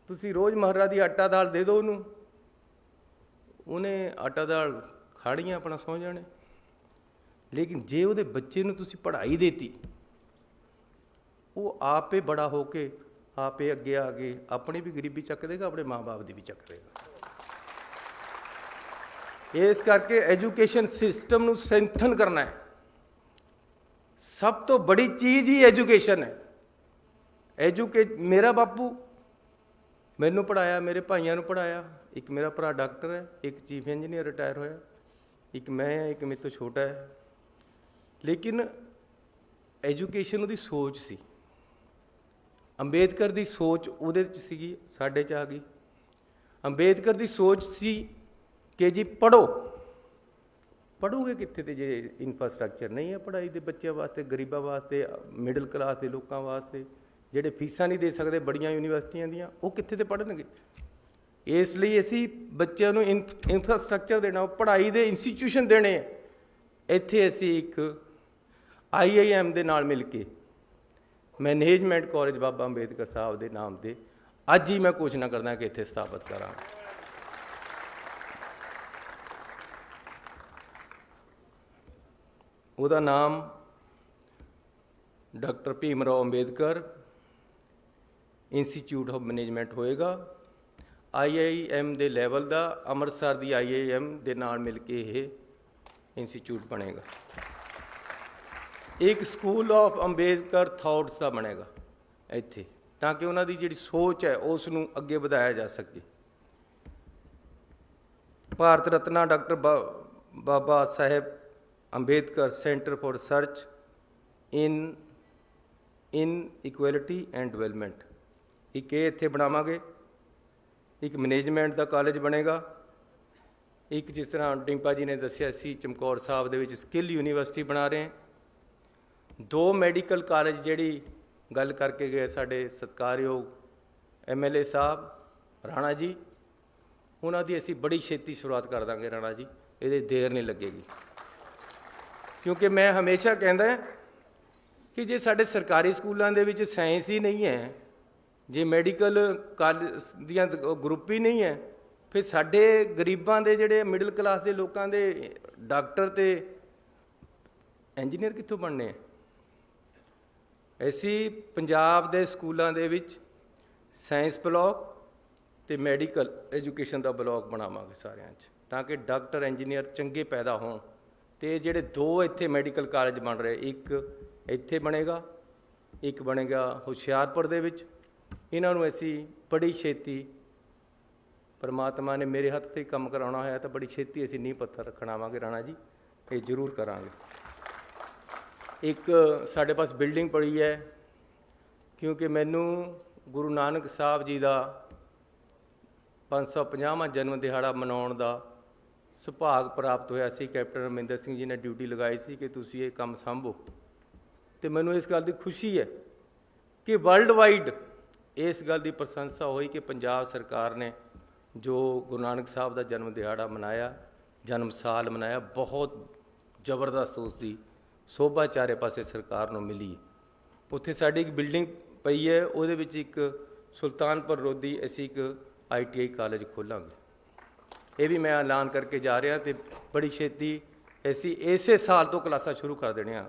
ਤੁਸੀਂ ਰੋਜ਼ ਮਹਾਰਾ ਦੀ ਆਟਾ ਦਾਲ ਦੇ ਦਿਓ ਉਹਨੂੰ, ਉਹਨੇ ਆਟਾ ਦਾਲ ਖਾੜੀਆਂ ਆਪਣਾ ਸੌਂ ਜਾਣੇ। ਲੇਕਿਨ ਜੇ ਉਹਦੇ ਬੱਚੇ ਨੂੰ ਤੁਸੀਂ ਪੜ੍ਹਾਈ ਦੇਤੀ, ਉਹ ਆਪੇ ਬੜਾ ਹੋ ਕੇ ਆਪੇ ਅੱਗੇ ਆ ਕੇ ਆਪਣੀ ਵੀ ਗਰੀਬੀ ਚੱਕ ਦੇਗਾ, ਆਪਣੇ ਮਾਂ-ਬਾਪ ਦੀ ਵੀ ਚੱਕ ਦੇਗਾ। ਇਸ ਕਰਕੇ ਐਜੂਕੇਸ਼ਨ ਸਿਸਟਮ ਨੂੰ ਸਟਰੈਂਥਨ ਕਰਨਾ ਹੈ। ਸਭ ਤੋਂ ਬੜੀ ਚੀਜ਼ ਹੀ ਐਜੂਕੇਸ਼ਨ ਹੈ। ਮੇਰਾ ਬਾਪੂ ਮੈਨੂੰ ਪੜ੍ਹਾਇਆ, ਮੇਰੇ ਭਾਈਆਂ ਨੂੰ ਪੜ੍ਹਾਇਆ। ਇੱਕ ਮੇਰਾ ਭਰਾ ਡਾਕਟਰ ਹੈ, ਇੱਕ ਚੀਫ ਇੰਜੀਨੀਅਰ ਰਿਟਾਇਰ ਹੋਇਆ, ਇੱਕ ਮੈਂ ਹਾਂ, ਇੱਕ ਮੇਰੇ ਤੋਂ ਛੋਟਾ ਹੈ। ਲੇਕਿਨ ਐਜੂਕੇਸ਼ਨ ਉਹਦੀ ਸੋਚ ਸੀ, ਅੰਬੇਦਕਰ ਦੀ ਸੋਚ ਉਹਦੇ 'ਚ ਸੀਗੀ, ਸਾਡੇ 'ਚ ਆ ਗਈ। ਅੰਬੇਦਕਰ ਦੀ ਸੋਚ ਸੀ ਕਿ ਜੀ ਪੜ੍ਹੋ। ਪੜ੍ਹੋਗੇ ਕਿੱਥੇ ਤੇ ਜੇ ਇਨਫਰਾਸਟਰਕਚਰ ਨਹੀਂ ਹੈ ਪੜ੍ਹਾਈ ਦੇ ਬੱਚਿਆਂ ਵਾਸਤੇ, ਗਰੀਬਾਂ ਵਾਸਤੇ, ਮਿਡਲ ਕਲਾਸ ਦੇ ਲੋਕਾਂ ਵਾਸਤੇ, ਜਿਹੜੇ ਫੀਸਾਂ ਨਹੀਂ ਦੇ ਸਕਦੇ ਬੜੀਆਂ ਯੂਨੀਵਰਸਿਟੀਆਂ ਦੀਆਂ, ਉਹ ਕਿੱਥੇ ਤੇ ਪੜ੍ਹਨਗੇ? ਇਸ ਲਈ ਅਸੀਂ ਬੱਚਿਆਂ ਨੂੰ ਇਨਫਰਾਸਟਰਕਚਰ ਦੇਣਾ, ਪੜ੍ਹਾਈ ਦੇ ਇੰਸਟੀਟਿਊਸ਼ਨ ਦੇਣੇ। ਇੱਥੇ ਅਸੀਂ ਇੱਕ IIM ਦੇ ਨਾਲ ਮਿਲ ਕੇ ਮੈਨੇਜਮੈਂਟ ਕਾਲਜ ਬਾਬਾ ਅੰਬੇਦਕਰ ਸਾਹਿਬ ਦੇ ਨਾਮ 'ਤੇ ਅੱਜ ਹੀ ਮੈਂ ਘੋਸ਼ਣਾ ਕਰਦਾ ਕਿ ਇੱਥੇ ਸਥਾਪਿਤ ਕਰਾਂ। ਉਹਦਾ ਨਾਮ doctor Bhim Rao Ambedkar institute of management ਹੋਏਗਾ। IIM ਦੇ ਲੈਵਲ ਦਾ, ਅੰਮ੍ਰਿਤਸਰ ਦੀ IIM ਦੇ ਨਾਲ ਮਿਲ ਕੇ ਇਹ ਇੰਸਟੀਚਿਊਟ ਬਣੇਗਾ। ਇੱਕ ਸਕੂਲ ਆਫ ਅੰਬੇਦਕਰ ਥਾਟਸ ਦਾ ਬਣੇਗਾ ਇੱਥੇ, ਤਾਂ ਕਿ ਉਹਨਾਂ ਦੀ ਜਿਹੜੀ ਸੋਚ ਹੈ ਉਸ ਨੂੰ ਅੱਗੇ ਵਧਾਇਆ ਜਾ ਸਕੇ। Bharat Ratna doctor Baba Sahib Ambedkar centre for research in equality and development, ਇੱਕ ਇਹ ਇੱਥੇ ਬਣਾਵਾਂਗੇ। ਇੱਕ ਮੈਨੇਜਮੈਂਟ ਦਾ ਕਾਲਜ ਬਣੇਗਾ। ਇੱਕ ਜਿਸ ਤਰ੍ਹਾਂ ਡਿੰਪਾ ਜੀ ਨੇ ਦੱਸਿਆ ਸੀ, ਚਮਕੌਰ ਸਾਹਿਬ ਦੇ ਵਿੱਚ ਸਕਿੱਲ ਯੂਨੀਵਰਸਿਟੀ ਬਣਾ ਰਹੇ। 2 ਮੈਡੀਕਲ ਕਾਲਜ ਜਿਹੜੀ ਗੱਲ ਕਰਕੇ ਗਏ ਸਾਡੇ ਸਤਿਕਾਰਯੋਗ MLA ਸਾਹਿਬ ਰਾਣਾ ਜੀ, ਉਹਨਾਂ ਦੀ ਅਸੀਂ ਬੜੀ ਛੇਤੀ ਸ਼ੁਰੂਆਤ ਕਰ ਦਾਂਗੇ ਰਾਣਾ ਜੀ, ਇਹਦੇ ਦੇਰ ਨਹੀਂ ਲੱਗੇਗੀ। ਕਿਉਂਕਿ ਮੈਂ ਹਮੇਸ਼ਾ ਕਹਿੰਦਾ ਕਿ ਜੇ ਸਾਡੇ ਸਰਕਾਰੀ ਸਕੂਲਾਂ ਦੇ ਵਿੱਚ ਸਾਇੰਸ ਹੀ ਨਹੀਂ ਹੈ, ਜੇ ਮੈਡੀਕਲ ਕਾਲਜ ਦੀਆਂ ਗਰੁੱਪ ਹੀ ਨਹੀਂ ਹੈ, ਫਿਰ ਸਾਡੇ ਗਰੀਬਾਂ ਦੇ ਜਿਹੜੇ ਮਿਡਲ ਕਲਾਸ ਦੇ ਲੋਕਾਂ ਦੇ ਡਾਕਟਰ ਤੇ ਇੰਜੀਨੀਅਰ ਕਿੱਥੋਂ ਬਣਨੇ? ਅਸੀਂ ਪੰਜਾਬ ਦੇ ਸਕੂਲਾਂ ਦੇ ਵਿੱਚ ਸਾਇੰਸ ਬਲਾਕ ਤੇ ਮੈਡੀਕਲ ਐਜੂਕੇਸ਼ਨ ਦਾ ਬਲਾਕ ਬਣਾਵਾਂਗੇ ਸਾਰਿਆਂ 'ਚ, ਤਾਂ ਕਿ ਡਾਕਟਰ ਇੰਜੀਨੀਅਰ ਚੰਗੇ ਪੈਦਾ ਹੋਣ। ਤੇ ਜਿਹੜੇ 2 ਇੱਥੇ ਮੈਡੀਕਲ ਕਾਲਜ ਬਣ ਰਹੇ, ਇੱਕ ਇੱਥੇ ਬਣੇਗਾ, ਇੱਕ ਬਣੇਗਾ ਹੁਸ਼ਿਆਰਪੁਰ ਦੇ ਵਿੱਚ। ਇਹਨਾਂ ਨੂੰ ਅਸੀਂ ਬੜੀ ਛੇਤੀ परमात्मा ने मेरे हत्थ से काम कराना होया तो बड़ी छेती असीं नींह पत्थर रखण आवांगे राणा जी, ये जरूर करांगे। एक साडे पास बिल्डिंग पड़ी है, क्योंकि मैनू गुरु नानक साहब जी का 550वां जन्म दिहाड़ा मनाउण दा सुभाग प्राप्त होया सी। कैप्टन अमरिंदर सिंह जी ने ड्यूटी लगाई सी कि तुसीं ये काम संभो, तो मैनू इस गल की खुशी है कि वर्ल्ड वाइड इस गल की प्रशंसा हुई कि पंजाब सरकार ने जो गुरु नानक साहब का जन्म दिहाड़ा मनाया, जन्म साल मनाया, बहुत जबरदस्त उसकी शोभा चारे पासे सरकार को मिली। उत्थे साडी एक बिल्डिंग पई है, उहदे विच एक सुल्तानपुर लोधी असीं एक ITI कॉलेज खोलांगे। ये भी मैं ऐलान करके जा रहा, तो बड़ी छेती ऐसी इसे साल तो क्लासां शुरू कर देणियां।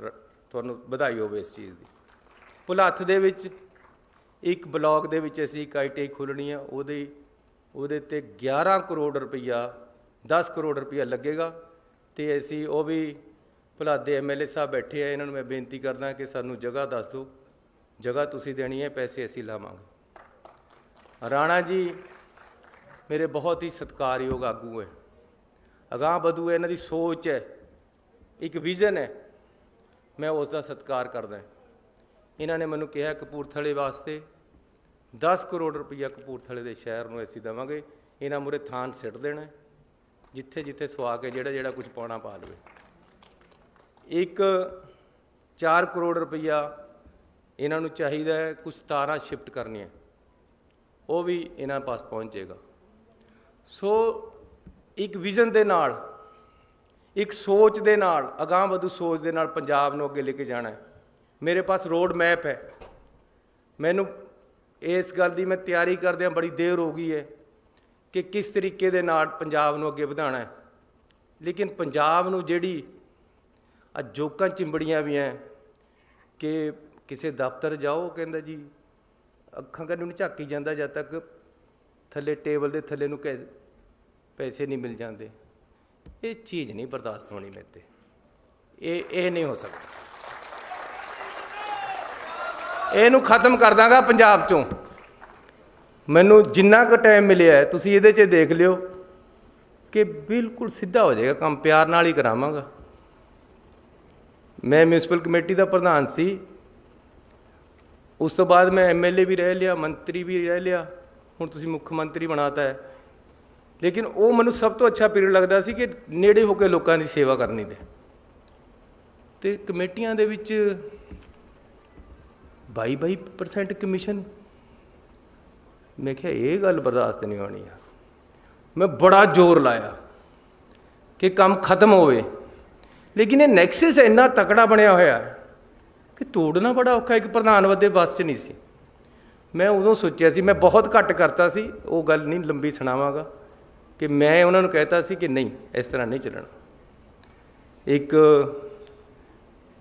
तुहानूं बधाई होवे इस चीज़ की। भुलੱਥ दे विच एक ब्लॉक दे विच असीं एक ITI खोलणी है, ਉਹਦੇ ਤੇ 11 ਕਰੋੜ ਰੁਪਈਆ 10 ਕਰੋੜ ਰੁਪਈਆ ਲੱਗੇਗਾ। ਤੇ ਅਸੀਂ ਉਹ ਵੀ ਭੁਲੱਥ ਦੇ MLA ਸਾਹਿਬ ਬੈਠੇ ਆ, ਇਹਨਾਂ ਨੂੰ ਮੈਂ ਬੇਨਤੀ ਕਰਦਾ ਕਿ ਸਾਨੂੰ ਜਗ੍ਹਾ ਦੱਸ ਦਿਓ, ਜਗ੍ਹਾ ਤੁਸੀਂ ਦੇਣੀ ਹੈ, ਪੈਸੇ ਅਸੀਂ ਲਾਵਾਂਗੇ। ਰਾਣਾ ਜੀ ਮੇਰੇ ਬਹੁਤ ਹੀ ਸਤਿਕਾਰਯੋਗ ਆਗੂ ਹੈ, ਅਗਾਂਹ ਵਧੂ ਹੈ, ਇਹਨਾਂ ਦੀ ਸੋਚ ਹੈ, ਇੱਕ ਵਿਜ਼ਨ ਹੈ, ਮੈਂ ਉਸ ਦਾ ਸਤਿਕਾਰ ਕਰਦਾ। ਇਹਨਾਂ ਨੇ ਮੈਨੂੰ ਕਿਹਾ ਕਪੂਰਥਲੇ ਵਾਸਤੇ 10 ਕਰੋੜ ਰੁਪਈਆ ਕਪੂਰਥਲੇ ਦੇ ਸ਼ਹਿਰ ਨੂੰ ਅਸੀਂ ਦੇਵਾਂਗੇ। ਇਹਨਾਂ ਮੂਹਰੇ ਥਾਨ ਸਿੱਟ ਦੇਣਾ, ਜਿੱਥੇ ਜਿੱਥੇ ਸੁਆ ਕੇ ਜਿਹੜਾ ਕੁਝ ਪਾਉਣਾ ਪਾ ਲਵੇ। ਇੱਕ 4 ਕਰੋੜ ਰੁਪਈਆ ਇਹਨਾਂ ਨੂੰ ਚਾਹੀਦਾ ਹੈ, ਕੁਝ ਤਾਰਾਂ ਸ਼ਿਫਟ ਕਰਨੀਆਂ, ਉਹ ਵੀ ਇਹਨਾਂ ਪਾਸ ਪਹੁੰਚੇਗਾ। ਸੋ ਇੱਕ ਵਿਜ਼ਨ ਦੇ ਨਾਲ, ਇੱਕ ਸੋਚ ਦੇ ਨਾਲ, ਅਗਾਂਹ ਵਧੂ ਸੋਚ ਦੇ ਨਾਲ ਪੰਜਾਬ ਨੂੰ ਅੱਗੇ ਲੈ ਕੇ ਜਾਣਾ ਹੈ। ਮੇਰੇ ਪਾਸ ਰੋਡ ਮੈਪ ਹੈ। ਮੈਨੂੰ ਇਸ ਗੱਲ ਦੀ ਮੈਂ ਤਿਆਰੀ ਕਰਦਿਆਂ ਬੜੀ ਦੇਰ ਹੋ ਗਈ ਹੈ ਕਿ ਕਿਸ ਤਰੀਕੇ ਦੇ ਨਾਲ ਪੰਜਾਬ ਨੂੰ ਅੱਗੇ ਵਧਾਉਣਾ ਹੈ। ਲੇਕਿਨ ਪੰਜਾਬ ਨੂੰ ਜਿਹੜੀ ਜੋਕਾਂ ਚਿੰਬੜੀਆਂ ਵੀ ਹੈ ਕਿ ਕਿਸੇ ਦਫ਼ਤਰ ਜਾਓ, ਕਹਿੰਦਾ ਜੀ ਅੱਖਾਂ ਕੰਨ ਨੂੰ ਝਾਕੀ ਜਾਂਦਾ ਜਦ ਤੱਕ ਥੱਲੇ ਟੇਬਲ ਦੇ ਥੱਲੇ ਨੂੰ ਪੈਸੇ ਨਹੀਂ ਮਿਲ ਜਾਂਦੇ। ਇਹ ਚੀਜ਼ ਨਹੀਂ ਬਰਦਾਸ਼ਤ ਹੋਣੀ ਮੇਰੇ ਤੇ, ਇਹ ਨਹੀਂ ਹੋ ਸਕਦਾ। ਇਹਨੂੰ ਖਤਮ ਕਰ ਦਾਂਗਾ ਪੰਜਾਬ ਚੋਂ। ਮੈਨੂੰ ਜਿੰਨਾ ਕੁ ਟਾਈਮ ਮਿਲਿਆ ਤੁਸੀਂ ਇਹਦੇ 'ਚ ਦੇਖ ਲਿਓ ਕਿ ਬਿਲਕੁਲ ਸਿੱਧਾ ਹੋ ਜਾਏਗਾ ਕੰਮ, ਪਿਆਰ ਨਾਲ ਹੀ ਕਰਾਵਾਂਗਾ। ਮੈਂ ਮਿਊਨਿਸਪਲ ਕਮੇਟੀ ਦਾ ਪ੍ਰਧਾਨ ਸੀ, ਉਸ ਤੋਂ ਬਾਅਦ ਮੈਂ MLA ਵੀ ਰਹਿ ਲਿਆ, ਮੰਤਰੀ ਵੀ ਰਹਿ ਲਿਆ, ਹੁਣ ਤੁਸੀਂ ਮੁੱਖ ਮੰਤਰੀ ਬਣਾਤਾ ਹੈ। ਲੇਕਿਨ ਉਹ ਮੈਨੂੰ ਸਭ ਤੋਂ ਅੱਛਾ ਪੀਰੀਅਡ ਲੱਗਦਾ ਸੀ ਕਿ ਨੇੜੇ ਹੋ ਕੇ ਲੋਕਾਂ ਦੀ ਸੇਵਾ ਕਰਨੀ ਦੇ। ਅਤੇ ਕਮੇਟੀਆਂ ਦੇ ਵਿੱਚ 22% ਕਮਿਸ਼ਨ। ਮੈਂ ਕਿਹਾ ਇਹ ਗੱਲ ਬਰਦਾਸ਼ਤ ਨਹੀਂ ਹੋਣੀ ਆ। ਮੈਂ ਬੜਾ ਜ਼ੋਰ ਲਾਇਆ ਕਿ ਕੰਮ ਖਤਮ ਹੋਵੇ, ਲੇਕਿਨ ਇਹ ਨੈਕਸਸ ਇੰਨਾ ਤਕੜਾ ਬਣਿਆ ਹੋਇਆ ਕਿ ਤੋੜਨਾ ਬੜਾ ਔਖਾ। ਇੱਕ ਪ੍ਰਧਾਨ ਵੱਡੇ ਬੱਸ 'ਚ ਨਹੀਂ ਸੀ। ਮੈਂ ਉਦੋਂ ਸੋਚਿਆ ਸੀ, ਮੈਂ ਬਹੁਤ ਘੱਟ ਕਰਤਾ ਸੀ, ਉਹ ਗੱਲ ਨਹੀਂ ਲੰਬੀ ਸੁਣਾਵਾਂਗਾ, ਕਿ ਮੈਂ ਉਹਨਾਂ ਨੂੰ ਕਹਿਤਾ ਸੀ ਕਿ ਨਹੀਂ ਇਸ ਤਰ੍ਹਾਂ ਨਹੀਂ ਚੱਲਣਾ। ਇੱਕ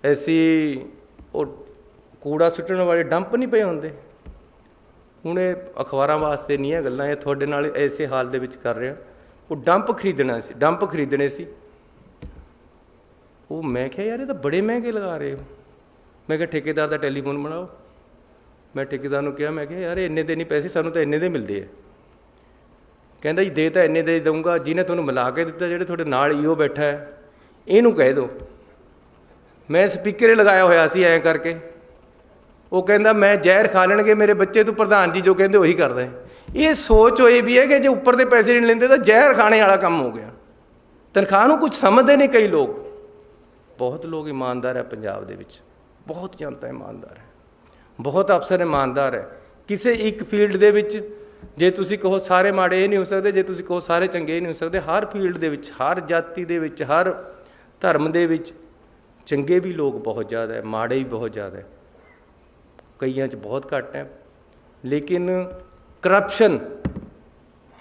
ਐਸੀ ਉਹ ਕੂੜਾ ਸੁੱਟਣ ਵਾਲੇ ਡੰਪ ਨਹੀਂ ਪਏ ਹੁੰਦੇ, ਹੁਣ ਇਹ ਅਖਬਾਰਾਂ ਵਾਸਤੇ ਨਹੀਂ ਹੈ ਗੱਲਾਂ, ਇਹ ਤੁਹਾਡੇ ਨਾਲ ਇਸੇ ਹਾਲ ਦੇ ਵਿੱਚ ਕਰ ਰਿਹਾ। ਉਹ ਡੰਪ ਖਰੀਦਣੇ ਸੀ। ਉਹ ਮੈਂ ਕਿਹਾ ਯਾਰ ਇਹ ਤਾਂ ਬੜੇ ਮਹਿੰਗੇ ਲਗਾ ਰਹੇ ਹੋ। ਮੈਂ ਕਿਹਾ ਠੇਕੇਦਾਰ ਦਾ ਟੈਲੀਫੋਨ ਬਣਾਓ। ਮੈਂ ਠੇਕੇਦਾਰ ਨੂੰ ਕਿਹਾ, ਮੈਂ ਕਿਹਾ ਯਾਰ ਇੰਨੇ ਦੇ ਨਹੀਂ ਪੈਸੇ, ਸਾਨੂੰ ਤਾਂ ਇੰਨੇ ਦੇ ਮਿਲਦੇ ਆ। ਕਹਿੰਦਾ ਜੀ ਦੇ ਤਾਂ ਇੰਨੇ ਦੇ ਦਊਂਗਾ, ਜਿਹਨੇ ਤੁਹਾਨੂੰ ਮਿਲਾ ਕੇ ਦਿੱਤਾ, ਜਿਹੜੇ ਤੁਹਾਡੇ ਨਾਲ EO ਬੈਠਾ ਹੈ, ਇਹਨੂੰ ਕਹਿ ਦਿਓ। ਮੈਂ ਸਪੀਕਰ ਲਗਾਇਆ ਹੋਇਆ ਸੀ ਐਂ ਕਰਕੇ। ਉਹ ਕਹਿੰਦਾ ਮੈਂ ਜ਼ਹਿਰ ਖਾ ਲੈਣਗੇ ਮੇਰੇ ਬੱਚੇ, ਤੂੰ ਪ੍ਰਧਾਨ ਜੀ ਜੋ ਕਹਿੰਦੇ ਉਹੀ ਕਰਦਾ ਹੈ। ਇਹ ਸੋਚ ਹੋਈ ਵੀ ਹੈ ਕਿ ਜੇ ਉੱਪਰ ਦੇ ਪੈਸੇ ਨਹੀਂ ਲੈਂਦੇ ਤਾਂ ਜ਼ਹਿਰ ਖਾਣੇ ਵਾਲਾ ਕੰਮ ਹੋ ਗਿਆ। ਤਨਖਾਹ ਨੂੰ ਕੁਝ ਸਮਝਦੇ ਨਹੀਂ ਕਈ ਲੋਕ। ਬਹੁਤ ਲੋਕ ਇਮਾਨਦਾਰ ਹੈ ਪੰਜਾਬ ਦੇ ਵਿੱਚ, ਬਹੁਤ ਜਨਤਾ ਇਮਾਨਦਾਰ ਹੈ, ਬਹੁਤ ਅਫਸਰ ਇਮਾਨਦਾਰ ਹੈ। ਕਿਸੇ ਇੱਕ ਫੀਲਡ ਦੇ ਵਿੱਚ ਜੇ ਤੁਸੀਂ ਕਹੋ ਸਾਰੇ ਮਾੜੇ ਇਹ ਨਹੀਂ ਹੋ ਸਕਦੇ, ਜੇ ਤੁਸੀਂ ਕਹੋ ਸਾਰੇ ਚੰਗੇ ਇਹ ਨਹੀਂ ਹੋ ਸਕਦੇ। ਹਰ ਫੀਲਡ ਦੇ ਵਿੱਚ, ਹਰ ਜਾਤੀ ਦੇ ਵਿੱਚ, ਹਰ ਧਰਮ ਦੇ ਵਿੱਚ ਚੰਗੇ ਵੀ ਲੋਕ ਬਹੁਤ ਜ਼ਿਆਦਾ ਹੈ, ਮਾੜੇ ਵੀ ਬਹੁਤ ਜ਼ਿਆਦਾ ਹੈ, ਕਈਆਂ 'ਚ ਬਹੁਤ ਘੱਟ ਹੈ। ਲੇਕਿਨ ਕਰਪਸ਼ਨ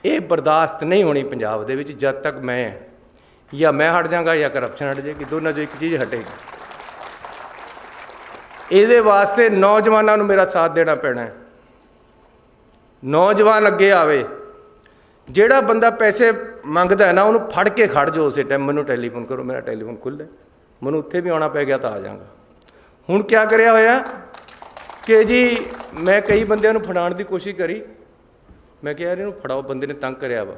ਇਹ ਬਰਦਾਸ਼ਤ ਨਹੀਂ ਹੋਣੀ ਪੰਜਾਬ ਦੇ ਵਿੱਚ ਜਦ ਤੱਕ ਜਾਂ ਮੈਂ ਹਟ ਜਾਵਾਂਗਾ ਜਾਂ ਕਰਪਸ਼ਨ ਹਟ ਜਾਏਗੀ, ਦੋਨਾਂ 'ਚੋਂ ਇੱਕ ਚੀਜ਼ ਹਟੇਗੀ। ਇਹਦੇ ਵਾਸਤੇ ਨੌਜਵਾਨਾਂ ਨੂੰ ਮੇਰਾ ਸਾਥ ਦੇਣਾ ਪੈਣਾ ਹੈ। ਨੌਜਵਾਨ ਅੱਗੇ ਆਵੇ। ਜਿਹੜਾ ਬੰਦਾ ਪੈਸੇ ਮੰਗਦਾ ਹੈ ਨਾ, ਉਹਨੂੰ ਫੜ ਕੇ ਖੜ ਜਾਓ ਉਸੇ ਟਾਈਮ। ਮੈਨੂੰ ਟੈਲੀਫੋਨ ਕਰੋ, ਮੇਰਾ ਟੈਲੀਫੋਨ ਖੁੱਲ੍ਹਾ, ਮੈਨੂੰ ਉੱਥੇ ਵੀ ਆਉਣਾ ਪੈ ਗਿਆ ਤਾਂ ਆ ਜਾਵਾਂਗਾ। ਹੁਣ ਕਿਆ ਕਰਿਆ ਹੋਇਆ ਕਿ ਜੀ ਮੈਂ ਕਈ ਬੰਦਿਆਂ ਨੂੰ ਫੜਾਉਣ ਦੀ ਕੋਸ਼ਿਸ਼ ਕਰੀ। मैं कहा यार इन्हूं फड़ाओ, बंदे ने तंग करिया वा।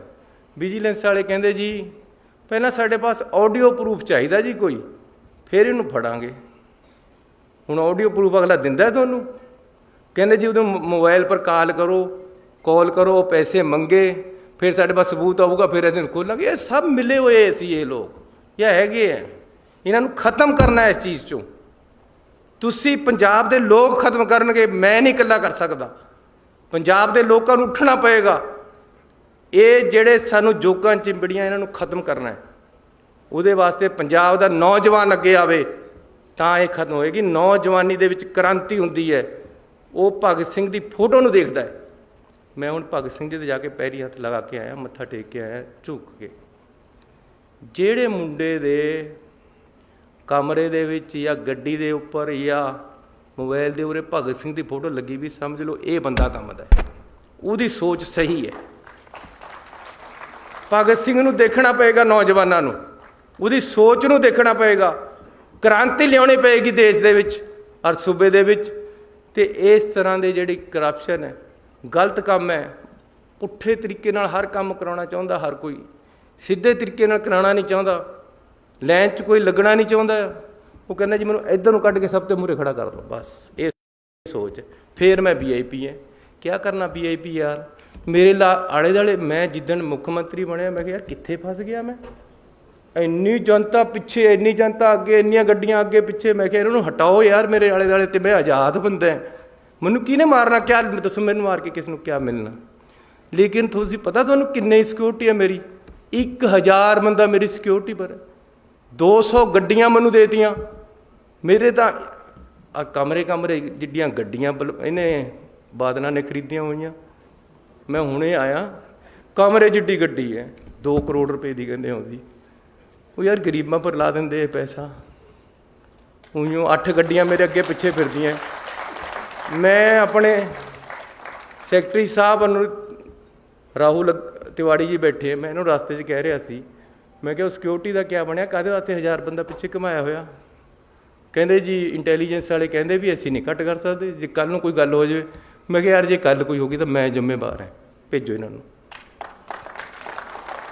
विजिलेंस वाले कहंदे जी पहला साडे पास ऑडियो प्रूफ चाहिए जी कोई, फिर इन्हूं फड़ांगे। हुण ऑडियो प्रूफ अगला दिंदा तुहानूं? कहंदे जी उदों मोबाइल पर कॉल करो पैसे मंगे, फिर साडे पास सबूत आऊगा, फिर असीं खोलांगे। ये सब मिले हुए सी ये लोग, ये हैगे है। इन्हां नूं खत्म करना इस चीज़ चों। तुसीं पंजाब दे लोग खत्म करनगे, मैं नहीं इकल्ला कर सकदा। पंजाब दे लोकां नूं उठना पएगा। ये ਜਿਹੜੇ ਸਾਨੂੰ ਜੋਕਾਂ ਚਿੰਬੜੀਆਂ ਇਹਨਾਂ ਨੂੰ ਖਤਮ ਕਰਨਾ ਹੈ, ਉਹਦੇ ਵਾਸਤੇ ਪੰਜਾਬ ਦਾ ਨੌਜਵਾਨ ਅੱਗੇ ਆਵੇ ਤਾਂ ਇਹ ਖਤਮ ਹੋਏਗੀ। ਨੌਜਵਾਨੀ ਦੇ ਵਿੱਚ ਕ੍ਰਾਂਤੀ ਹੁੰਦੀ ਹੈ। ਉਹ ਭਗਤ ਸਿੰਘ ਦੀ ਫੋਟੋ ਨੂੰ ਦੇਖਦਾ ਹੈ। ਮੈਂ ਹੁਣ ਭਗਤ ਸਿੰਘ ਜੀ ਦੇ ਜਾ ਕੇ ਪੈਰੀ ਹੱਥ ਲਗਾ ਕੇ ਆਇਆ, ਮੱਥਾ ਟੇਕ ਕੇ ਆਇਆ ਝੁਕ ਕੇ। ਜਿਹੜੇ ਮੁੰਡੇ ਦੇ ਕਮਰੇ ਦੇ ਵਿੱਚ ਜਾਂ ਗੱਡੀ ਦੇ ਉੱਪਰ ਜਾਂ ਮੋਬਾਈਲ ਦੇ ਉਰੇ ਭਗਤ ਸਿੰਘ ਦੀ ਫੋਟੋ ਲੱਗੀ ਵੀ, ਸਮਝ ਲਓ ਇਹ ਬੰਦਾ ਕੰਮ ਦਾ ਹੈ, ਉਹਦੀ ਸੋਚ ਸਹੀ ਹੈ। ਭਗਤ ਸਿੰਘ ਨੂੰ ਦੇਖਣਾ ਪਏਗਾ, ਨੌਜਵਾਨਾਂ ਨੂੰ ਉਹਦੀ ਸੋਚ ਨੂੰ ਦੇਖਣਾ ਪਏਗਾ। ਕ੍ਰਾਂਤੀ ਲਿਆਉਣੀ ਪਏਗੀ ਦੇਸ਼ ਦੇ ਵਿੱਚ ਔਰ ਸੂਬੇ ਦੇ ਵਿੱਚ। ਅਤੇ ਇਸ ਤਰ੍ਹਾਂ ਦੇ ਜਿਹੜੀ ਕਰਪਸ਼ਨ ਹੈ, ਗਲਤ ਕੰਮ ਹੈ। ਪੁੱਠੇ ਤਰੀਕੇ ਨਾਲ ਹਰ ਕੰਮ ਕਰਾਉਣਾ ਚਾਹੁੰਦਾ ਹਰ ਕੋਈ, ਸਿੱਧੇ ਤਰੀਕੇ ਨਾਲ ਕਰਾਉਣਾ ਨਹੀਂ ਚਾਹੁੰਦਾ। ਲਾਈਨ 'ਚ ਕੋਈ ਲੱਗਣਾ ਨਹੀਂ ਚਾਹੁੰਦਾ। ਉਹ ਕਹਿੰਦਾ ਜੀ ਮੈਨੂੰ ਇੱਧਰ ਨੂੰ ਕੱਢ ਕੇ ਸਭ ਤੋਂ ਮੂਹਰੇ ਖੜਾ ਕਰ ਦਿਓ, ਬਸ ਇਹ ਸੋਚ। ਫਿਰ ਮੈਂ VIP ਹੈ, ਕਿਆ ਕਰਨਾ VIP ਯਾਰ। ਮੇਰੇ ਆਲੇ ਦੁਆਲੇ ਮੈਂ ਜਿੱਦਣ ਮੁੱਖ ਮੰਤਰੀ ਬਣਿਆ, ਮੈਂ ਕਿਹਾ ਯਾਰ ਕਿੱਥੇ ਫਸ ਗਿਆ ਮੈਂ। ਇੰਨੀ ਜਨਤਾ ਪਿੱਛੇ, ਇੰਨੀ ਜਨਤਾ ਅੱਗੇ, ਇੰਨੀਆਂ ਗੱਡੀਆਂ ਅੱਗੇ ਪਿੱਛੇ। ਮੈਂ ਕਿਹਾ ਇਹਨਾਂ ਨੂੰ ਹਟਾਓ ਯਾਰ ਮੇਰੇ ਆਲੇ ਦੁਆਲੇ, ਤੇ ਮੈਂ ਆਜ਼ਾਦ ਬੰਦਾ। ਮੈਨੂੰ ਕਿਹਨੇ ਮਾਰਨਾ? ਕਿਆ ਦੱਸੋ ਮੈਨੂੰ, ਮਾਰ ਕੇ ਕਿਸ ਨੂੰ ਕਿਆ ਮਿਲਣਾ? ਲੇਕਿਨ ਤੁਸੀਂ ਪਤਾ ਤੁਹਾਨੂੰ ਕਿੰਨੀ ਸਿਕਿਉਰਿਟੀ ਹੈ ਮੇਰੀ? 1000 ਬੰਦਾ ਮੇਰੀ ਸਿਕਿਉਰਿਟੀ ਪਰ ਹੈ। 200 ਗੱਡੀਆਂ ਮੈਨੂੰ ਦੇਤੀਆਂ। ਮੇਰੇ ਤਾਂ ਕਮਰੇ ਜਿੱਡੀਆਂ ਗੱਡੀਆਂ ਇਹਨੇ ਬਾਦਲਾਂ ਨੇ ਖਰੀਦੀਆਂ ਹੋਈਆਂ। ਮੈਂ ਹੁਣੇ ਆਇਆ, ਕਮਰੇ ਜਿੱਡੀ ਗੱਡੀ ਹੈ, 2 ਕਰੋੜ ਰੁਪਏ ਦੀ ਕਹਿੰਦੇ ਆਉਂਦੀ। ਉਹ ਯਾਰ ਗਰੀਬਾਂ ਪਰ ਲਾ ਦਿੰਦੇ ਪੈਸਾ। ਉਈਓ 8 ਗੱਡੀਆਂ ਮੇਰੇ ਅੱਗੇ ਪਿੱਛੇ ਫਿਰਦੀਆਂ। ਮੈਂ ਆਪਣੇ ਸੈਕਟਰੀ ਸਾਹਿਬ ਰਾਹੁਲ ਤਿਵਾੜੀ ਜੀ ਬੈਠੇ, ਮੈਂ ਇਹਨੂੰ ਰਸਤੇ 'ਚ ਕਹਿ ਰਿਹਾ ਸੀ, ਮੈਂ ਕਿਹਾ ਉਹ ਸਿਕਿਉਰਿਟੀ ਦਾ ਕਿਆ ਬਣਿਆ? ਕਾਹਦੇ ਵਾਸਤੇ 1000 ਬੰਦਾ ਪਿੱਛੇ ਘੁਮਾਇਆ ਹੋਇਆ? ਕਹਿੰਦੇ ਜੀ ਇੰਟੈਲੀਜੈਂਸ ਵਾਲੇ ਕਹਿੰਦੇ ਵੀ ਅਸੀਂ ਨਹੀਂ ਘੱਟ ਕਰ ਸਕਦੇ, ਜੇ ਕੱਲ੍ਹ ਨੂੰ ਕੋਈ ਗੱਲ ਹੋ ਜਾਵੇ। ਮੈਂ ਕਿਹਾ ਯਾਰ ਜੇ ਕੱਲ੍ਹ ਕੋਈ ਹੋ ਗਈ ਤਾਂ ਮੈਂ ਜ਼ਿੰਮੇਵਾਰ ਹੈ, ਭੇਜੋ ਇਹਨਾਂ ਨੂੰ।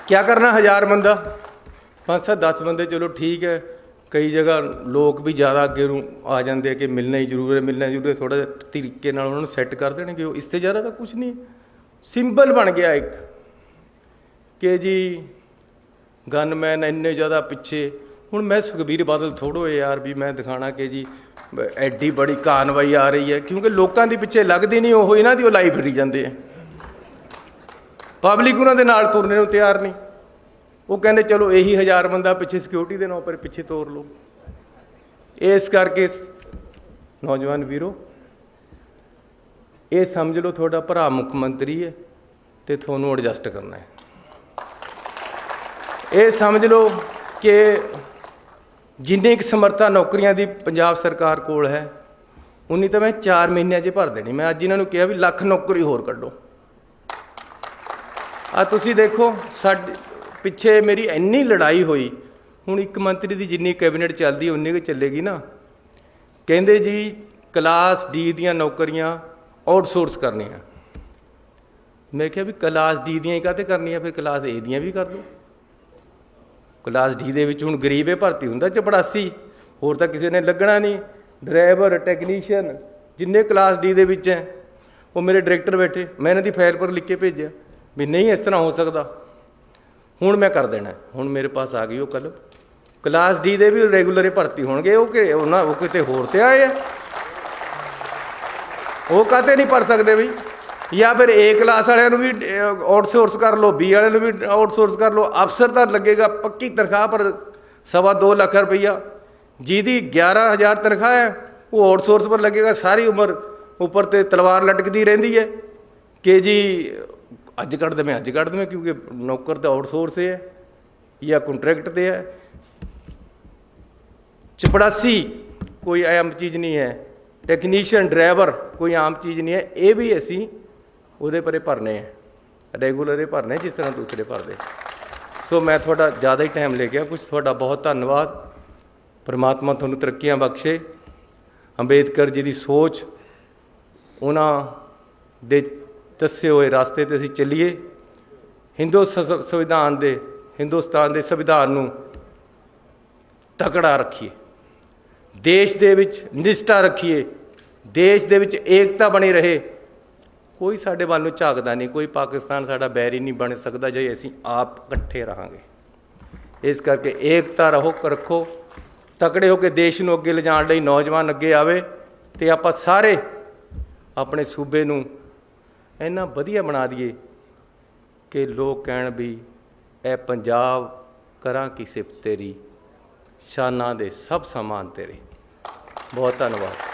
ਕਿਆ ਕਰਨਾ 1000 ਬੰਦਾ? 5-7 10 ਬੰਦੇ ਚਲੋ ਠੀਕ ਹੈ। ਕਈ ਜਗ੍ਹਾ ਲੋਕ ਵੀ ਜ਼ਿਆਦਾ ਅੱਗੇ ਨੂੰ ਆ ਜਾਂਦੇ ਕਿ ਮਿਲਣਾ ਹੀ ਜ਼ਰੂਰ ਹੈ, ਥੋੜ੍ਹਾ ਜਿਹਾ ਤਰੀਕੇ ਨਾਲ ਉਹਨਾਂ ਨੂੰ ਸੈੱਟ ਕਰ ਦੇਣਗੇ। ਉਹ ਇਸ ਤੋਂ ਜ਼ਿਆਦਾ ਤਾਂ ਕੁਛ ਨਹੀਂ। ਸਿੰਬਲ ਬਣ ਗਿਆ ਇੱਕ ਕਿ ਜੀ ਗਨਮੈਨ ਇੰਨੇ ਜ਼ਿਆਦਾ ਪਿੱਛੇ। ਹੁਣ ਮੈਂ ਸੁਖਬੀਰ ਬਾਦਲ ਥੋੜ੍ਹੋ ਯਾਰ ਵੀ ਮੈਂ ਦਿਖਾਣਾ ਕਿ ਜੀ ਐਡੀ ਬੜੀ ਕਾਰਵਾਈ ਆ ਰਹੀ ਹੈ, ਕਿਉਂਕਿ ਲੋਕਾਂ ਦੇ ਪਿੱਛੇ ਲੱਗਦੀ ਨਹੀਂ। ਉਹ ਇਹਨਾਂ ਦੀ ਉਹ ਲਾਈ ਫਿਰੀ ਜਾਂਦੇ ਆ। ਪਬਲਿਕ ਉਹਨਾਂ ਦੇ ਨਾਲ ਤੁਰਨੇ ਨੂੰ ਤਿਆਰ ਨਹੀਂ। ਉਹ ਕਹਿੰਦੇ ਚਲੋ ਇਹੀ 1000 ਬੰਦਾ ਪਿੱਛੇ ਸਿਕਿਉਰਿਟੀ ਦੇ ਨਾਂ ਪਰ ਪਿੱਛੇ ਤੋਰ ਲਓ। ਇਸ ਕਰਕੇ ਨੌਜਵਾਨ ਵੀਰੋ, ਇਹ ਸਮਝ ਲਓ ਤੁਹਾਡਾ ਭਰਾ ਮੁੱਖ ਮੰਤਰੀ ਹੈ ਅਤੇ ਤੁਹਾਨੂੰ ਐਡਜਸਟ ਕਰਨਾ ਹੈ। ਇਹ ਸਮਝ ਲਓ ਕਿ ਜਿੰਨੀ ਕੁ ਸਮਰੱਥਾ ਨੌਕਰੀਆਂ ਦੀ ਪੰਜਾਬ ਸਰਕਾਰ ਕੋਲ ਹੈ, ਉਨੀ ਤਾਂ ਮੈਂ 4 ਮਹੀਨਿਆਂ 'ਚ ਭਰ ਦੇਣੀ। ਮੈਂ ਅੱਜ ਇਹਨਾਂ ਨੂੰ ਕਿਹਾ ਵੀ 1,00,000 ਨੌਕਰੀ ਹੋਰ ਕੱਢੋ। ਆ ਤੁਸੀਂ ਦੇਖੋ ਸਾਡੇ ਪਿੱਛੇ ਮੇਰੀ ਇੰਨੀ ਲੜਾਈ ਹੋਈ। ਹੁਣ ਇੱਕ ਮੰਤਰੀ ਦੀ ਜਿੰਨੀ ਕੈਬਨਿਟ ਚੱਲਦੀ ਉਨੀ ਕੁ ਚੱਲੇਗੀ ਨਾ। ਕਹਿੰਦੇ ਜੀ ਕਲਾਸ D ਦੀਆਂ ਨੌਕਰੀਆਂ ਆਊਟਸੋਰਸ ਕਰਨੀਆਂ। ਮੈਂ ਕਿਹਾ ਵੀ ਕਲਾਸ D ਦੀਆਂ ਹੀ ਕਾਹਤੇ ਕਰਨੀਆਂ, ਫਿਰ ਕਲਾਸ A ਦੀਆਂ ਵੀ ਕਰ ਲਓ। ਕਲਾਸ D ਦੇ ਵਿੱਚ ਹੁਣ ਗਰੀਬ ਇਹ ਭਰਤੀ ਹੁੰਦਾ, ਚਪੜਾਸੀ, ਹੋਰ ਤਾਂ ਕਿਸੇ ਨੇ ਲੱਗਣਾ ਨਹੀਂ। ਡਰਾਈਵਰ, ਟੈਕਨੀਸ਼ੀਅਨ, ਜਿੰਨੇ ਕਲਾਸ D ਦੇ ਵਿੱਚ ਹੈ, ਉਹ ਮੇਰੇ ਡਾਇਰੈਕਟਰ ਬੈਠੇ। ਮੈਂ ਇਹਨਾਂ ਦੀ ਫਾਈਲ ਪਰ ਲਿਖ ਕੇ ਭੇਜਿਆ ਵੀ ਨਹੀਂ ਇਸ ਤਰ੍ਹਾਂ ਹੋ ਸਕਦਾ। ਹੁਣ ਮੈਂ ਕਰ ਦੇਣਾ। ਹੁਣ ਮੇਰੇ ਪਾਸ ਆ ਗਈ ਉਹ ਕੱਲ੍ਹ। ਕਲਾਸ D ਦੇ ਵੀ ਰੈਗੂਲਰ ਭਰਤੀ ਹੋਣਗੇ। ਉਹ ਕਿਤੇ ਹੋਰ 'ਤੇ ਆਏ ਆ, ਉਹ ਕਾਹਤੇ ਨਹੀਂ ਭਰ ਸਕਦੇ ਬਈ? ਜਾਂ ਫਿਰ A ਕਲਾਸ ਵਾਲਿਆਂ ਨੂੰ ਵੀ ਆਊਟਸੋਰਸ ਕਰ ਲਓ, B ਵਾਲਿਆਂ ਨੂੰ ਵੀ ਆਊਟਸੋਰਸ ਕਰ ਲਓ। ਅਫਸਰ ਤਾਂ ਲੱਗੇਗਾ ਪੱਕੀ ਤਨਖਾਹ ਪਰ 2.25 ਲੱਖ ਰੁਪਈਆ। ਜਿਹਦੀ 11,000 ਤਨਖਾਹ ਹੈ ਉਹ ਆਊਟਸੋਰਸ ਪਰ ਲੱਗੇਗਾ। ਸਾਰੀ ਉਮਰ ਉੱਪਰ 'ਤੇ ਤਲਵਾਰ ਲਟਕਦੀ ਰਹਿੰਦੀ ਹੈ ਕਿ ਜੀ ਅੱਜ ਕੱਢ ਦੇਵੇਂ, ਕਿਉਂਕਿ ਨੌਕਰ ਤਾਂ ਆਊਟਸੋਰਸ ਹੈ ਜਾਂ ਕੰਟਰੈਕਟ 'ਤੇ ਹੈ। ਚਪੜਾਸੀ ਕੋਈ ਆਮ ਚੀਜ਼ ਨਹੀਂ ਹੈ। ਟੈਕਨੀਸ਼ੀਅਨ, ਡਰਾਈਵਰ ਕੋਈ ਆਮ ਚੀਜ਼ ਨਹੀਂ ਹੈ। ਇਹ ਵੀ ਅਸੀਂ ਉਹਦੇ ਪਰੇ ਭਰਨੇ ਹੈ, ਰੈਗੂਲਰ ਇਹ ਭਰਨੇ ਜਿਸ ਤਰ੍ਹਾਂ ਦੂਸਰੇ ਭਰਦੇ। ਸੋ ਮੈਂ ਤੁਹਾਡਾ ਜ਼ਿਆਦਾ ਹੀ ਟਾਈਮ ਲੈ ਗਿਆ ਕੁਛ। ਤੁਹਾਡਾ ਬਹੁਤ ਧੰਨਵਾਦ। ਪਰਮਾਤਮਾ ਤੁਹਾਨੂੰ ਤਰੱਕੀਆਂ ਬਖਸ਼ੇ। ਅੰਬੇਦਕਰ ਜੀ ਦੀ ਸੋਚ, ਉਹਨਾਂ ਦੇ ਦੱਸੇ ਹੋਏ ਰਸਤੇ ਤੇ ਅਸੀਂ ਚੱਲੀਏ। ਹਿੰਦੁਸਤਾਨ ਦੇ ਸੰਵਿਧਾਨ ਨੂੰ ਤਕੜਾ ਰੱਖੀਏ, ਦੇਸ਼ ਦੇ ਵਿੱਚ ਨਿਸ਼ਠਾ ਰੱਖੀਏ, ਦੇਸ਼ ਦੇ ਵਿੱਚ ਏਕਤਾ ਬਣੀ ਰਹੇ। ਕੋਈ ਸਾਡੇ ਵੱਲ ਨੂੰ ਝਾਕਦਾ ਨਹੀਂ, ਕੋਈ ਪਾਕਿਸਤਾਨ ਸਾਡਾ ਬੈਰੀ ਨਹੀਂ ਬਣ ਸਕਦਾ ਜੇ ਅਸੀਂ ਆਪ ਇਕੱਠੇ ਰਹਾਂਗੇ। ਇਸ ਕਰਕੇ ਏਕਤਾ ਰੱਖੋ, ਤਕੜੇ ਹੋ ਕੇ ਦੇਸ਼ ਨੂੰ ਅੱਗੇ ਲਿਜਾਣ ਲਈ ਨੌਜਵਾਨ ਅੱਗੇ ਆਵੇ ਅਤੇ ਆਪਾਂ ਸਾਰੇ ਆਪਣੇ ਸੂਬੇ ਨੂੰ ਇੰਨਾ ਵਧੀਆ ਬਣਾ ਦਈਏ ਕਿ ਲੋਕ ਕਹਿਣ ਵੀ ਇਹ ਪੰਜਾਬ ਕਰਾਂ ਕੀ ਸਿਫਤ ਤੇਰੀ, ਸ਼ਾਨਾਂ ਦੇ ਸਭ ਸਮਾਨ ਤੇਰੇ। ਬਹੁਤ ਧੰਨਵਾਦ।